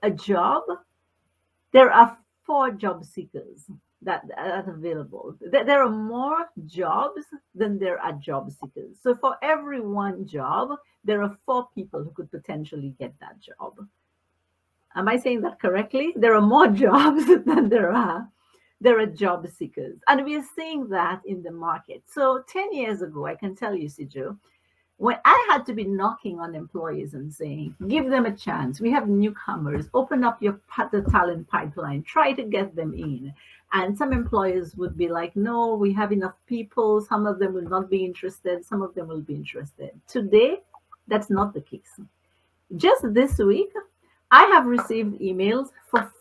D: a job, there are 4 job seekers. that are available. There are more jobs than there are job seekers. So for every one job, there are 4 people who could potentially get that job. Am I saying that correctly? There are more jobs than there are job seekers. And we are seeing that in the market. So 10 years ago, I can tell you, Sijo, when I had to be knocking on employers and saying, give them a chance. We have newcomers, open up the talent pipeline, try to get them in. And some employers would be like, no, we have enough people. Some of them will not be interested. Some of them will be interested. Today, that's not the case. Just this week, I have received emails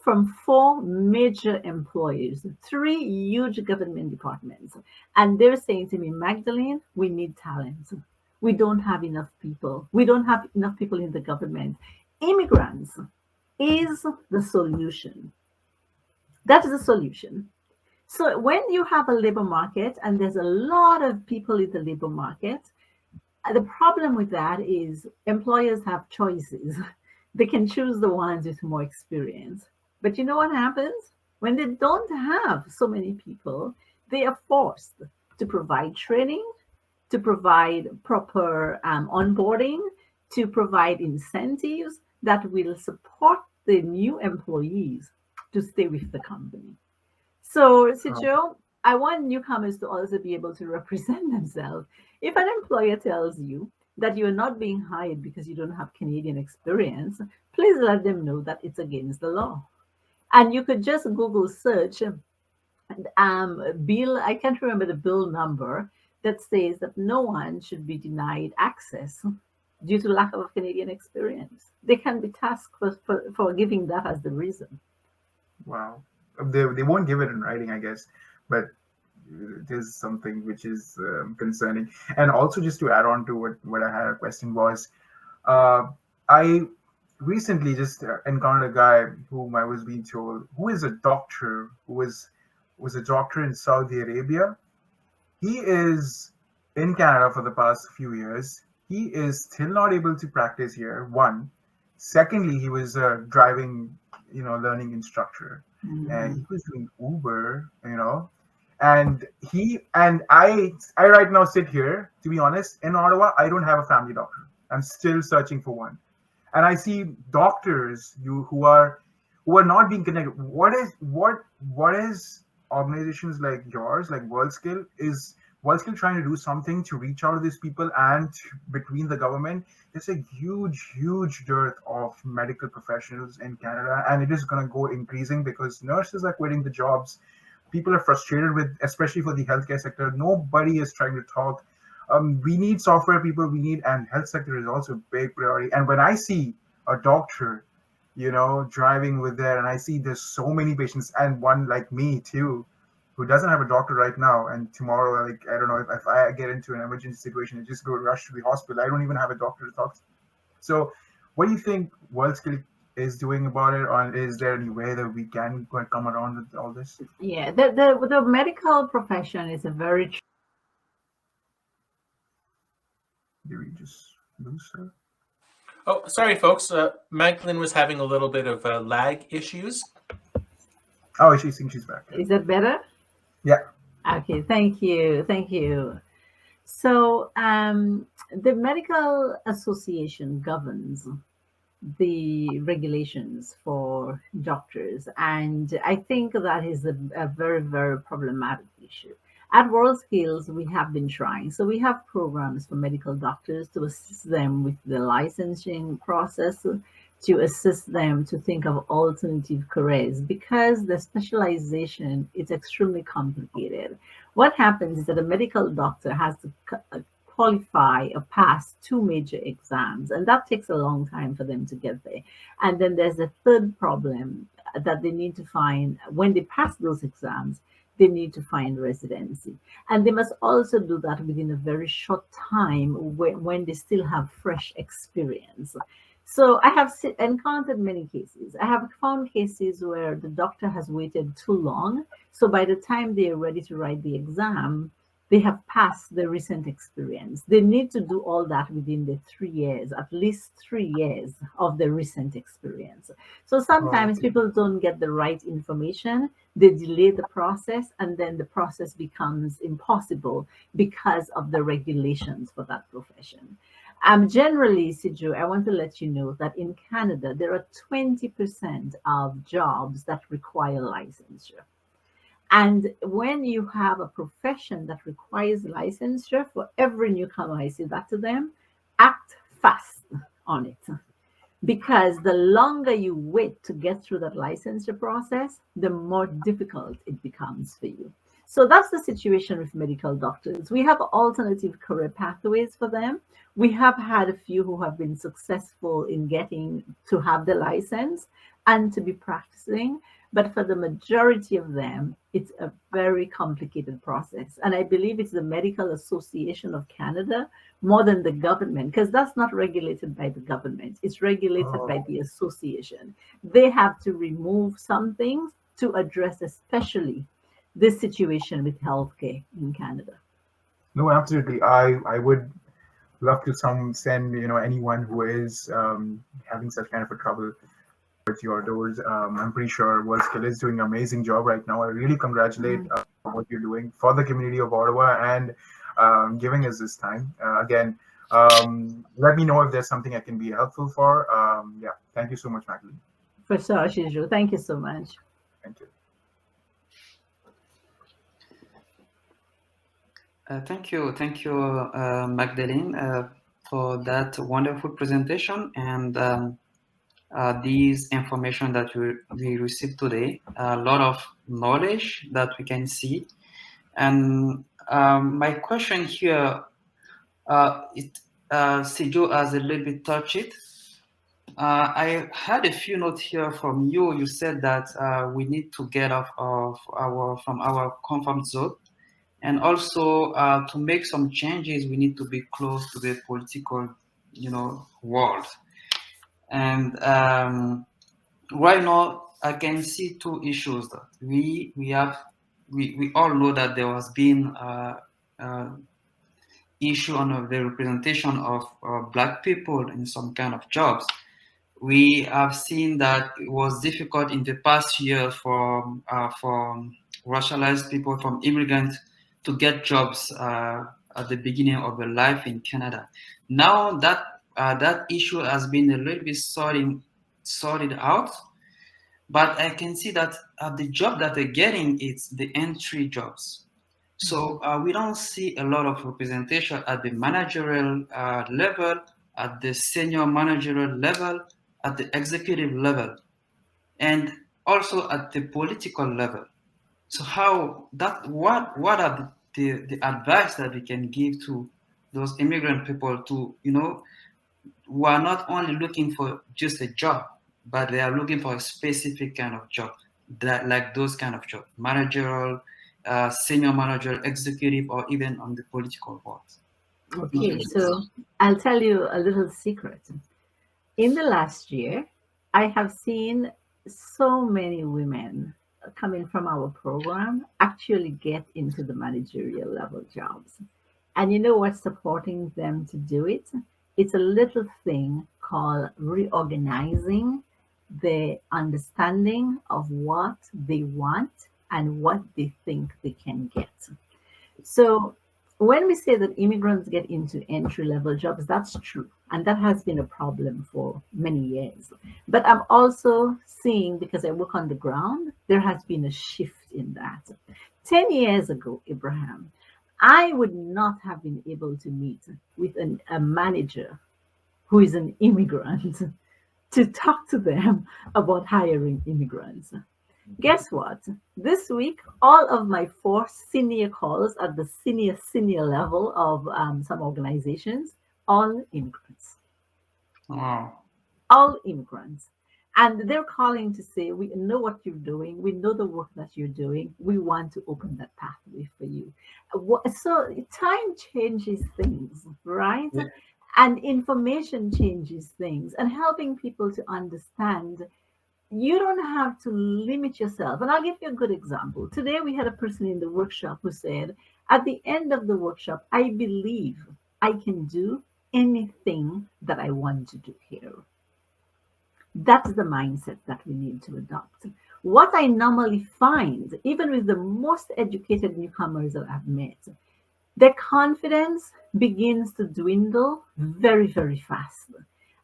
D: from 4 major employers, 3 huge government departments. And they're saying to me, Magdalene, we need talent. We don't have enough people. We don't have enough people in the government. Immigrants is the solution. That is the solution. So when you have a labor market and there's a lot of people in the labor market, the problem with that is employers have choices. They can choose the ones with more experience. But you know what happens? When they don't have so many people, they are forced to provide training, to provide proper onboarding, to provide incentives that will support the new employees to stay with the company. So, Sijo, I want newcomers to also be able to represent themselves. If an employer tells you that you're not being hired because you don't have Canadian experience, please let them know that it's against the law. And you could just Google search bill, I can't remember the bill number, that says that no one should be denied access due to lack of Canadian experience. They can be tasked for giving that as the reason.
H: Wow. They won't give it in writing, I guess, but it is something which is concerning. And also, just to add on to what I had a question was, I recently just encountered a guy whom I was being told, who is a doctor, who was a doctor in Saudi Arabia. He is in Canada for the past few years. He is still not able to practice here, one. Secondly, he was a driving, learning instructor. And he was doing Uber, and I right now sit here, to be honest, in Ottawa. I don't have a family doctor. I'm still searching for one. And I see doctors who are not being connected. What is organizations like yours, like WorldSkill, is WorldSkill trying to do something to reach out to these people? And between the government, there's a huge dearth of medical professionals in Canada, and it is going to go increasing because nurses are quitting the jobs. People are frustrated with, especially for the healthcare sector. Nobody is trying to talk. We need software people. And health sector is also a big priority. And when I see a doctor, driving with there, and I see there's so many patients, and one like me too, who doesn't have a doctor right now, and tomorrow, like, I don't know, if I get into an emergency situation and just go rush to the hospital, I don't even have a doctor to talk to. So what do you think WorldSkill is doing about it, or is there any way that we can come around with all this?
D: Yeah, the medical profession is a very...
H: Did we just lose her?
E: Oh, sorry, folks. Magdalene was having a little bit of lag issues.
H: Oh, she's back.
D: Is that better?
H: Yeah.
D: Okay, thank you. So the Medical Association governs the regulations for doctors, and I think that is a very, very problematic issue. At WorldSkills, we have been trying. So we have programs for medical doctors to assist them with the licensing process, to assist them to think of alternative careers, because the specialization is extremely complicated. What happens is that a medical doctor has to qualify or pass 2 major exams, and that takes a long time for them to get there. And then there's a third problem that they need to find. When they pass those exams, they need to find residency, and they must also do that within a very short time when they still have fresh experience. So I have encountered many cases. I have found cases where the doctor has waited too long. So by the time they are ready to write the exam, they have passed the recent experience. They need to do all that within the 3 years, at least 3 years of the recent experience. So sometimes people don't get the right information, they delay the process, and then the process becomes impossible because of the regulations for that profession. Generally, Siju, I want to let you know that in Canada, there are 20% of jobs that require licensure. And when you have a profession that requires licensure, for every newcomer, I say that to them, act fast on it. Because the longer you wait to get through that licensure process, the more difficult it becomes for you. So that's the situation with medical doctors. We have alternative career pathways for them. We have had a few who have been successful in getting to have the license and to be practicing. But for the majority of them, it's a very complicated process. And I believe it's the Medical Association of Canada more than the government, because that's not regulated by the government. It's regulated by the association. They have to remove some things to address especially this situation with healthcare in Canada.
H: No, absolutely. I would love to send anyone who is having such kind of a trouble with your doors. I'm pretty sure WorldSkill is doing an amazing job right now. I really congratulate what you're doing for the community of Ottawa and giving us this time. Again, let me know if there's something I can be helpful for. Yeah, thank you so much, Magdalene.
D: For sure, Shiju. Thank you so much.
H: Thank you.
C: Thank you, Magdalene, for that wonderful presentation and these information that we received today. A lot of knowledge that we can see. And my question here, Sijo has a little bit touched it. I had a few notes here from you. You said that we need to get off of from our comfort zone. And also to make some changes, we need to be close to the political, world. And right now, I can see two issues that we all know that there has been issue on the representation of Black people in some kind of jobs. We have seen that it was difficult in the past year for racialized people, from immigrants, to get jobs at the beginning of their life in Canada. Now that issue has been a little bit sorted out, but I can see that the job that they're getting, it's the entry jobs. So we don't see a lot of representation at the managerial level, at the senior managerial level, at the executive level, and also at the political level. So what are the advice that we can give to those immigrant people to, who are not only looking for just a job, but they are looking for a specific kind of job, that like those kind of jobs, managerial, senior manager, executive, or even on the political board.
D: Okay, so I'll tell you a little secret. In the last year, I have seen so many women coming from our program actually get into the managerial level jobs. And you know what's supporting them to do it? It's a little thing called reorganizing the understanding of what they want and what they think they can get. So when we say that immigrants get into entry-level jobs, that's true. And that has been a problem for many years. But I'm also seeing, because I work on the ground, there has been a shift in that. 10 years ago, Abraham, I would not have been able to meet with a manager who is an immigrant to talk to them about hiring immigrants. Guess what? This week, all of my 4 senior calls at the senior level of some organizations, all immigrants.
C: Wow.
D: All immigrants. And they're calling to say, we know what you're doing. We know the work that you're doing. We want to open that pathway for you. So time changes things, right? Yeah. And information changes things, and helping people to understand you don't have to limit yourself. And I'll give you a good example. Today, we had a person in the workshop who said, At the end of the workshop, I believe I can do anything that I want to do here. That's the mindset that we need to adopt. What I normally find, even with the most educated newcomers that I've met, their confidence begins to dwindle very, very fast.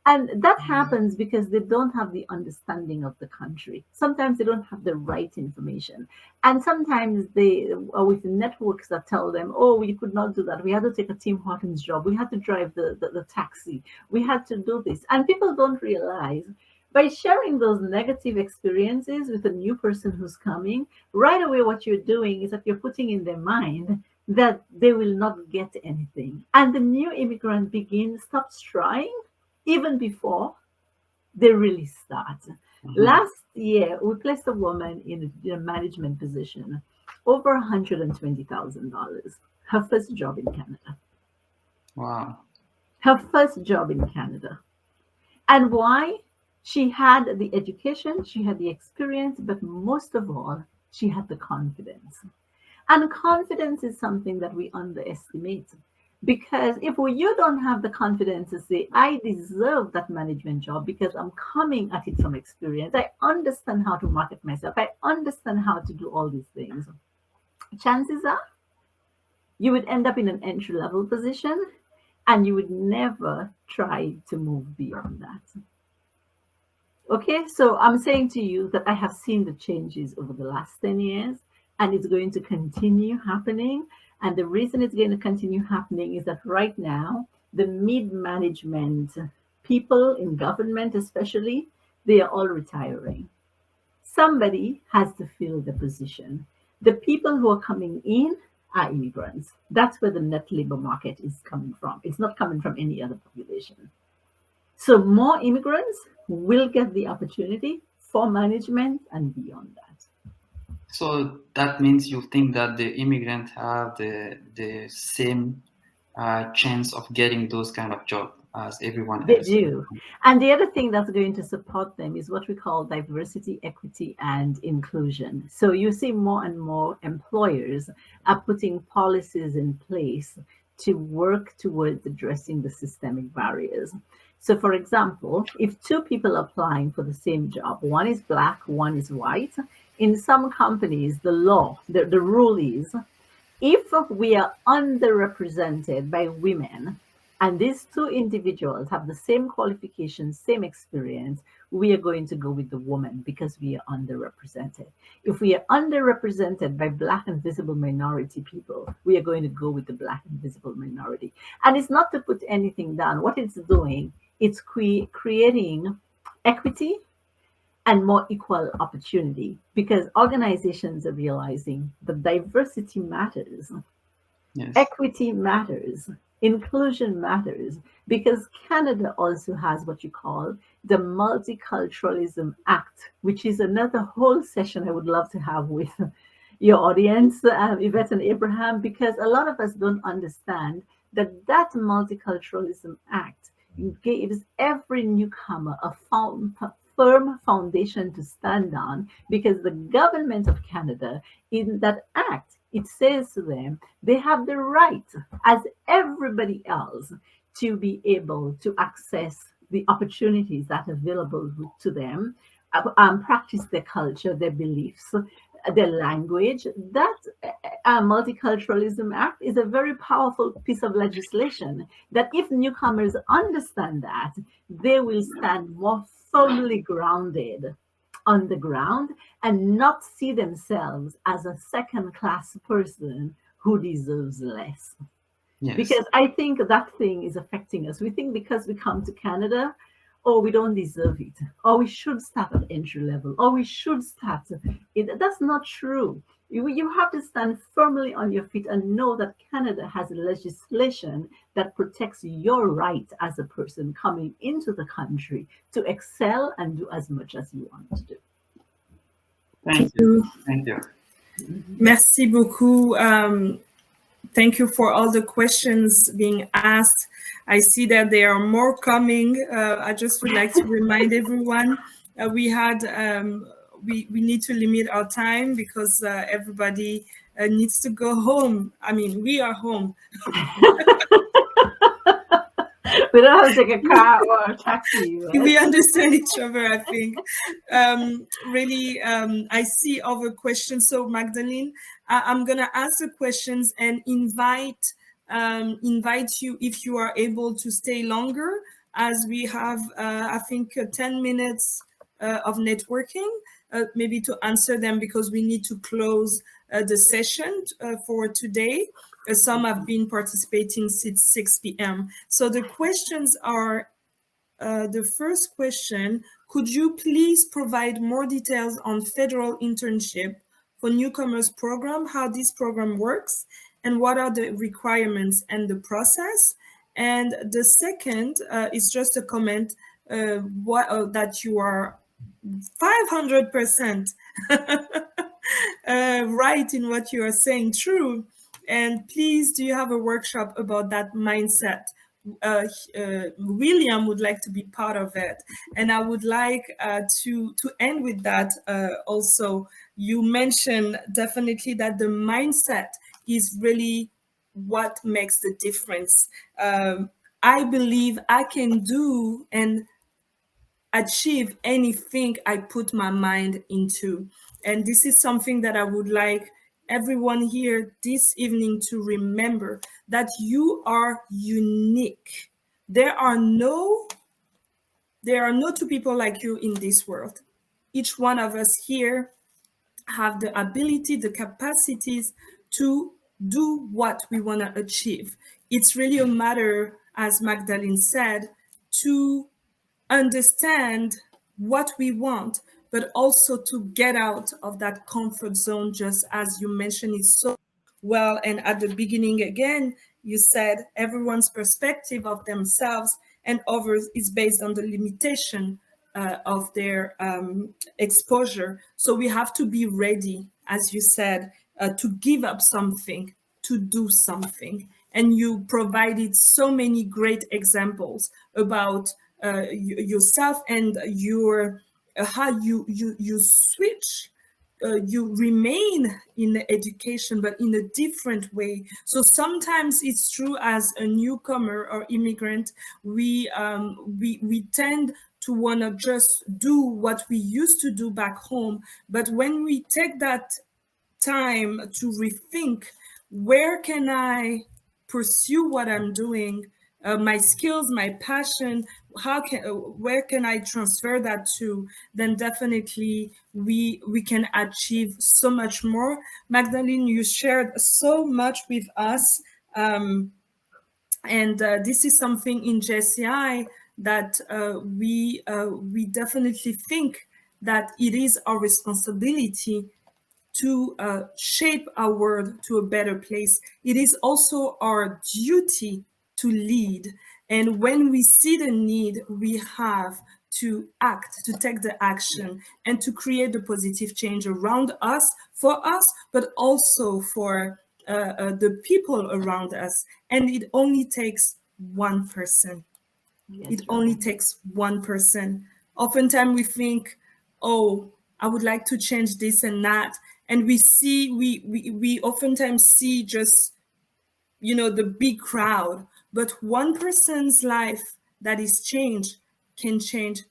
D: And that happens because they don't have the understanding of the country. Sometimes they don't have the right information. And sometimes they are with networks that tell them, oh, we could not do that. We had to take a Tim Hortons job. We had to drive the taxi. We had to do this. And people don't realize by sharing those negative experiences with a new person who's coming, right away what you're doing is that you're putting in their mind that they will not get anything. And the new immigrant stops trying even before they really start. Last year, we placed a woman in a management position, over $120,000, her first job in Canada.
C: Wow.
D: Her first job in Canada. And why? She had the education, she had the experience, but most of all, she had the confidence. And confidence is something that we underestimate. Because if you don't have the confidence to say, I deserve that management job because I'm coming at it from experience, I understand how to market myself, I understand how to do all these things, chances are you would end up in an entry-level position and you would never try to move beyond that. Okay, so I'm saying to you that I have seen the changes over the last 10 years and it's going to continue happening. And the reason it's going to continue happening is that right now, the mid-management people in government especially, they are all retiring. Somebody has to fill the position. The people who are coming in are immigrants. That's where the net labor market is coming from. It's not coming from any other population. So more immigrants will get the opportunity for management and beyond that.
C: So that means you think that the immigrants have the same chance of getting those kind of jobs as everyone else?
D: They do. And the other thing that's going to support them is what we call diversity, equity, and inclusion. So you see more and more employers are putting policies in place to work towards addressing the systemic barriers. So for example, if two people are applying for the same job, one is Black, one is white, in some companies, the law, the rule is, if we are underrepresented by women, and these two individuals have the same qualifications, same experience, we are going to go with the woman because we are underrepresented. If we are underrepresented by Black and visible minority people, we are going to go with the Black and visible minority. And it's not to put anything down. What it's doing, it's creating equity and more equal opportunity, because organizations are realizing that diversity matters,
C: Yes.
D: equity matters, inclusion matters, because Canada also has what you call the Multiculturalism Act, which is another whole session I would love to have with your audience, Yvette and Abraham, because a lot of us don't understand that that Multiculturalism Act gives every newcomer a firm foundation to stand on, because the government of Canada, in that act, it says to them, they have the right, as everybody else, to be able to access the opportunities that are available to them, practice their culture, their beliefs, their language. That Multiculturalism Act is a very powerful piece of legislation that if newcomers understand that, they will stand more firmly grounded on the ground and not see themselves as a second-class person who deserves less.
C: Yes.
D: Because I think that thing is affecting us. We think because we come to Canada, oh, we don't deserve it, or we should start at entry level, or we should start. That's not true. You have to stand firmly on your feet and know that Canada has legislation that protects your right as a person coming into the country to excel and do as much as you want to do.
C: Thank you. Thank you.
B: Merci beaucoup. Thank you for all the questions being asked. I see that there are more coming. I just would like to remind everyone we need to limit our time because everybody needs to go home. I mean, we are home.
D: We don't have to take a car or a taxi. Right?
B: We understand each other, I think. Really, I see other questions. So Magdalene, I'm gonna ask the questions and invite you if you are able to stay longer, as we have, I think, 10 minutes of networking, maybe to answer them, because we need to close the session for today. Some have been participating since 6 p.m. So the questions are, the first question, could you please provide more details on federal internship for Newcomers program, how this program works, and what are the requirements and the process? And the second is just a comment that you are 500% right in what you are saying, true. And please, do you have a workshop about that mindset? William would like to be part of it, and I would like to end with that. Also, you mentioned definitely that the mindset is really what makes the difference. I believe I can do and achieve anything I put my mind into, and this is something that I would like everyone here this evening to remember, that you are unique. There are no two people like you in this world. Each one of us here have the ability, the capacities to do what we want to achieve. It's really a matter, as Magdalene said, to understand what we want, but also to get out of that comfort zone, just as you mentioned it so well. And at the beginning, again, you said everyone's perspective of themselves and others is based on the limitation of their exposure. So we have to be ready, as you said, to give up something, to do something. And you provided so many great examples about yourself and your how you switch, you remain in the education, but in a different way. So sometimes it's true, as a newcomer or immigrant, we tend to want to just do what we used to do back home. But when we take that time to rethink, where can I pursue what I'm doing, my skills, my passion, where can I transfer that to, then definitely we can achieve so much more. Magdalene, you shared so much with us, and this is something in JCI that we definitely think that it is our responsibility to shape our world to a better place. It is also our duty to lead. And when we see the need, we have to act, to take the action, and to create the positive change around us, for us, but also for the people around us. And it only takes one person. It only takes one person. Oftentimes we think, oh, I would like to change this and that. And we oftentimes see just, the big crowd, but one person's life that is changed can change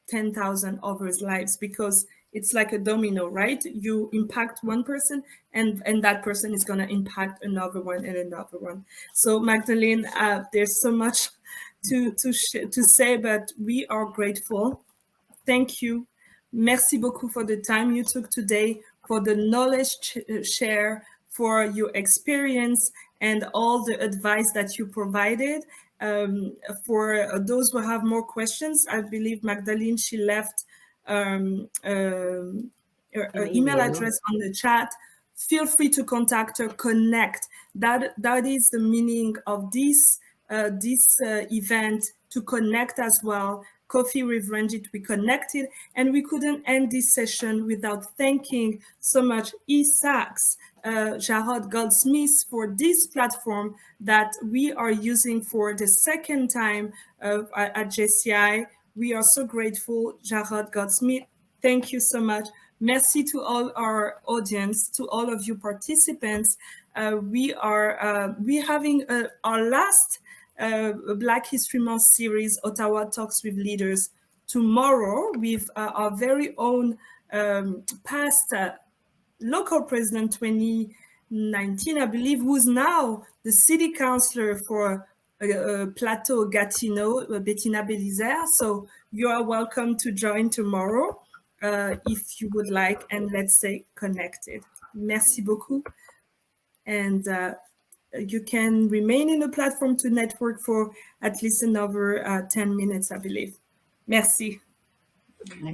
B: 10,000 others' lives, because it's like a domino, right? You impact one person and that person is going to impact another one and another one. So Magdalene, there's so much to say, but we are grateful. Thank you. Merci beaucoup for the time you took today, for the knowledge share, for your experience, and all the advice that you provided. For those who have more questions, I believe Magdalene, she left her email address on the chat. Feel free to contact her, connect. That is the meaning of this event, to connect as well. Coffee with Ranjith, we connected, and we couldn't end this session without thanking so much eSAX, Jarrod Goldsmith, for this platform that we are using for the second time at JCI. We are so grateful, Jarrod Goldsmith. Thank you so much. Merci to all our audience, to all of you participants. We're having our last Black History Month series, Ottawa Talks with Leaders, tomorrow with our very own past local president 2019, I believe, who's now the city councillor for Plateau Gatineau, Bettina Belizaire. So you are welcome to join tomorrow if you would like, and let's stay connected. Merci beaucoup. And you can remain in the platform to network for at least another 10 minutes, I believe. Merci.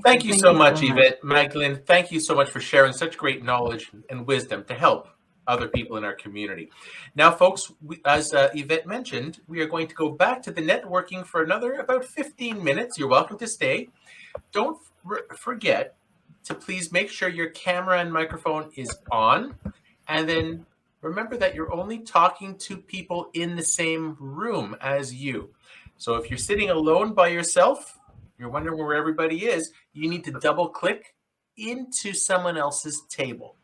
E: Thank you so much, Yvette. Magdalene, thank you so much for sharing such great knowledge and wisdom to help other people in our community. Now, folks, as Yvette mentioned, we are going to go back to the networking for another about 15 minutes. You're welcome to stay. Don't forget to please make sure your camera and microphone is on. And then remember that you're only talking to people in the same room as you. So if you're sitting alone by yourself, you're wondering where everybody is, you need to double click into someone else's table.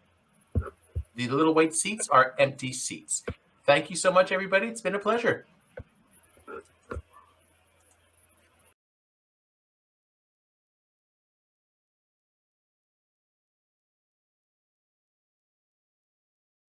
E: The little white seats are empty seats. Thank you so much, everybody. It's been a pleasure.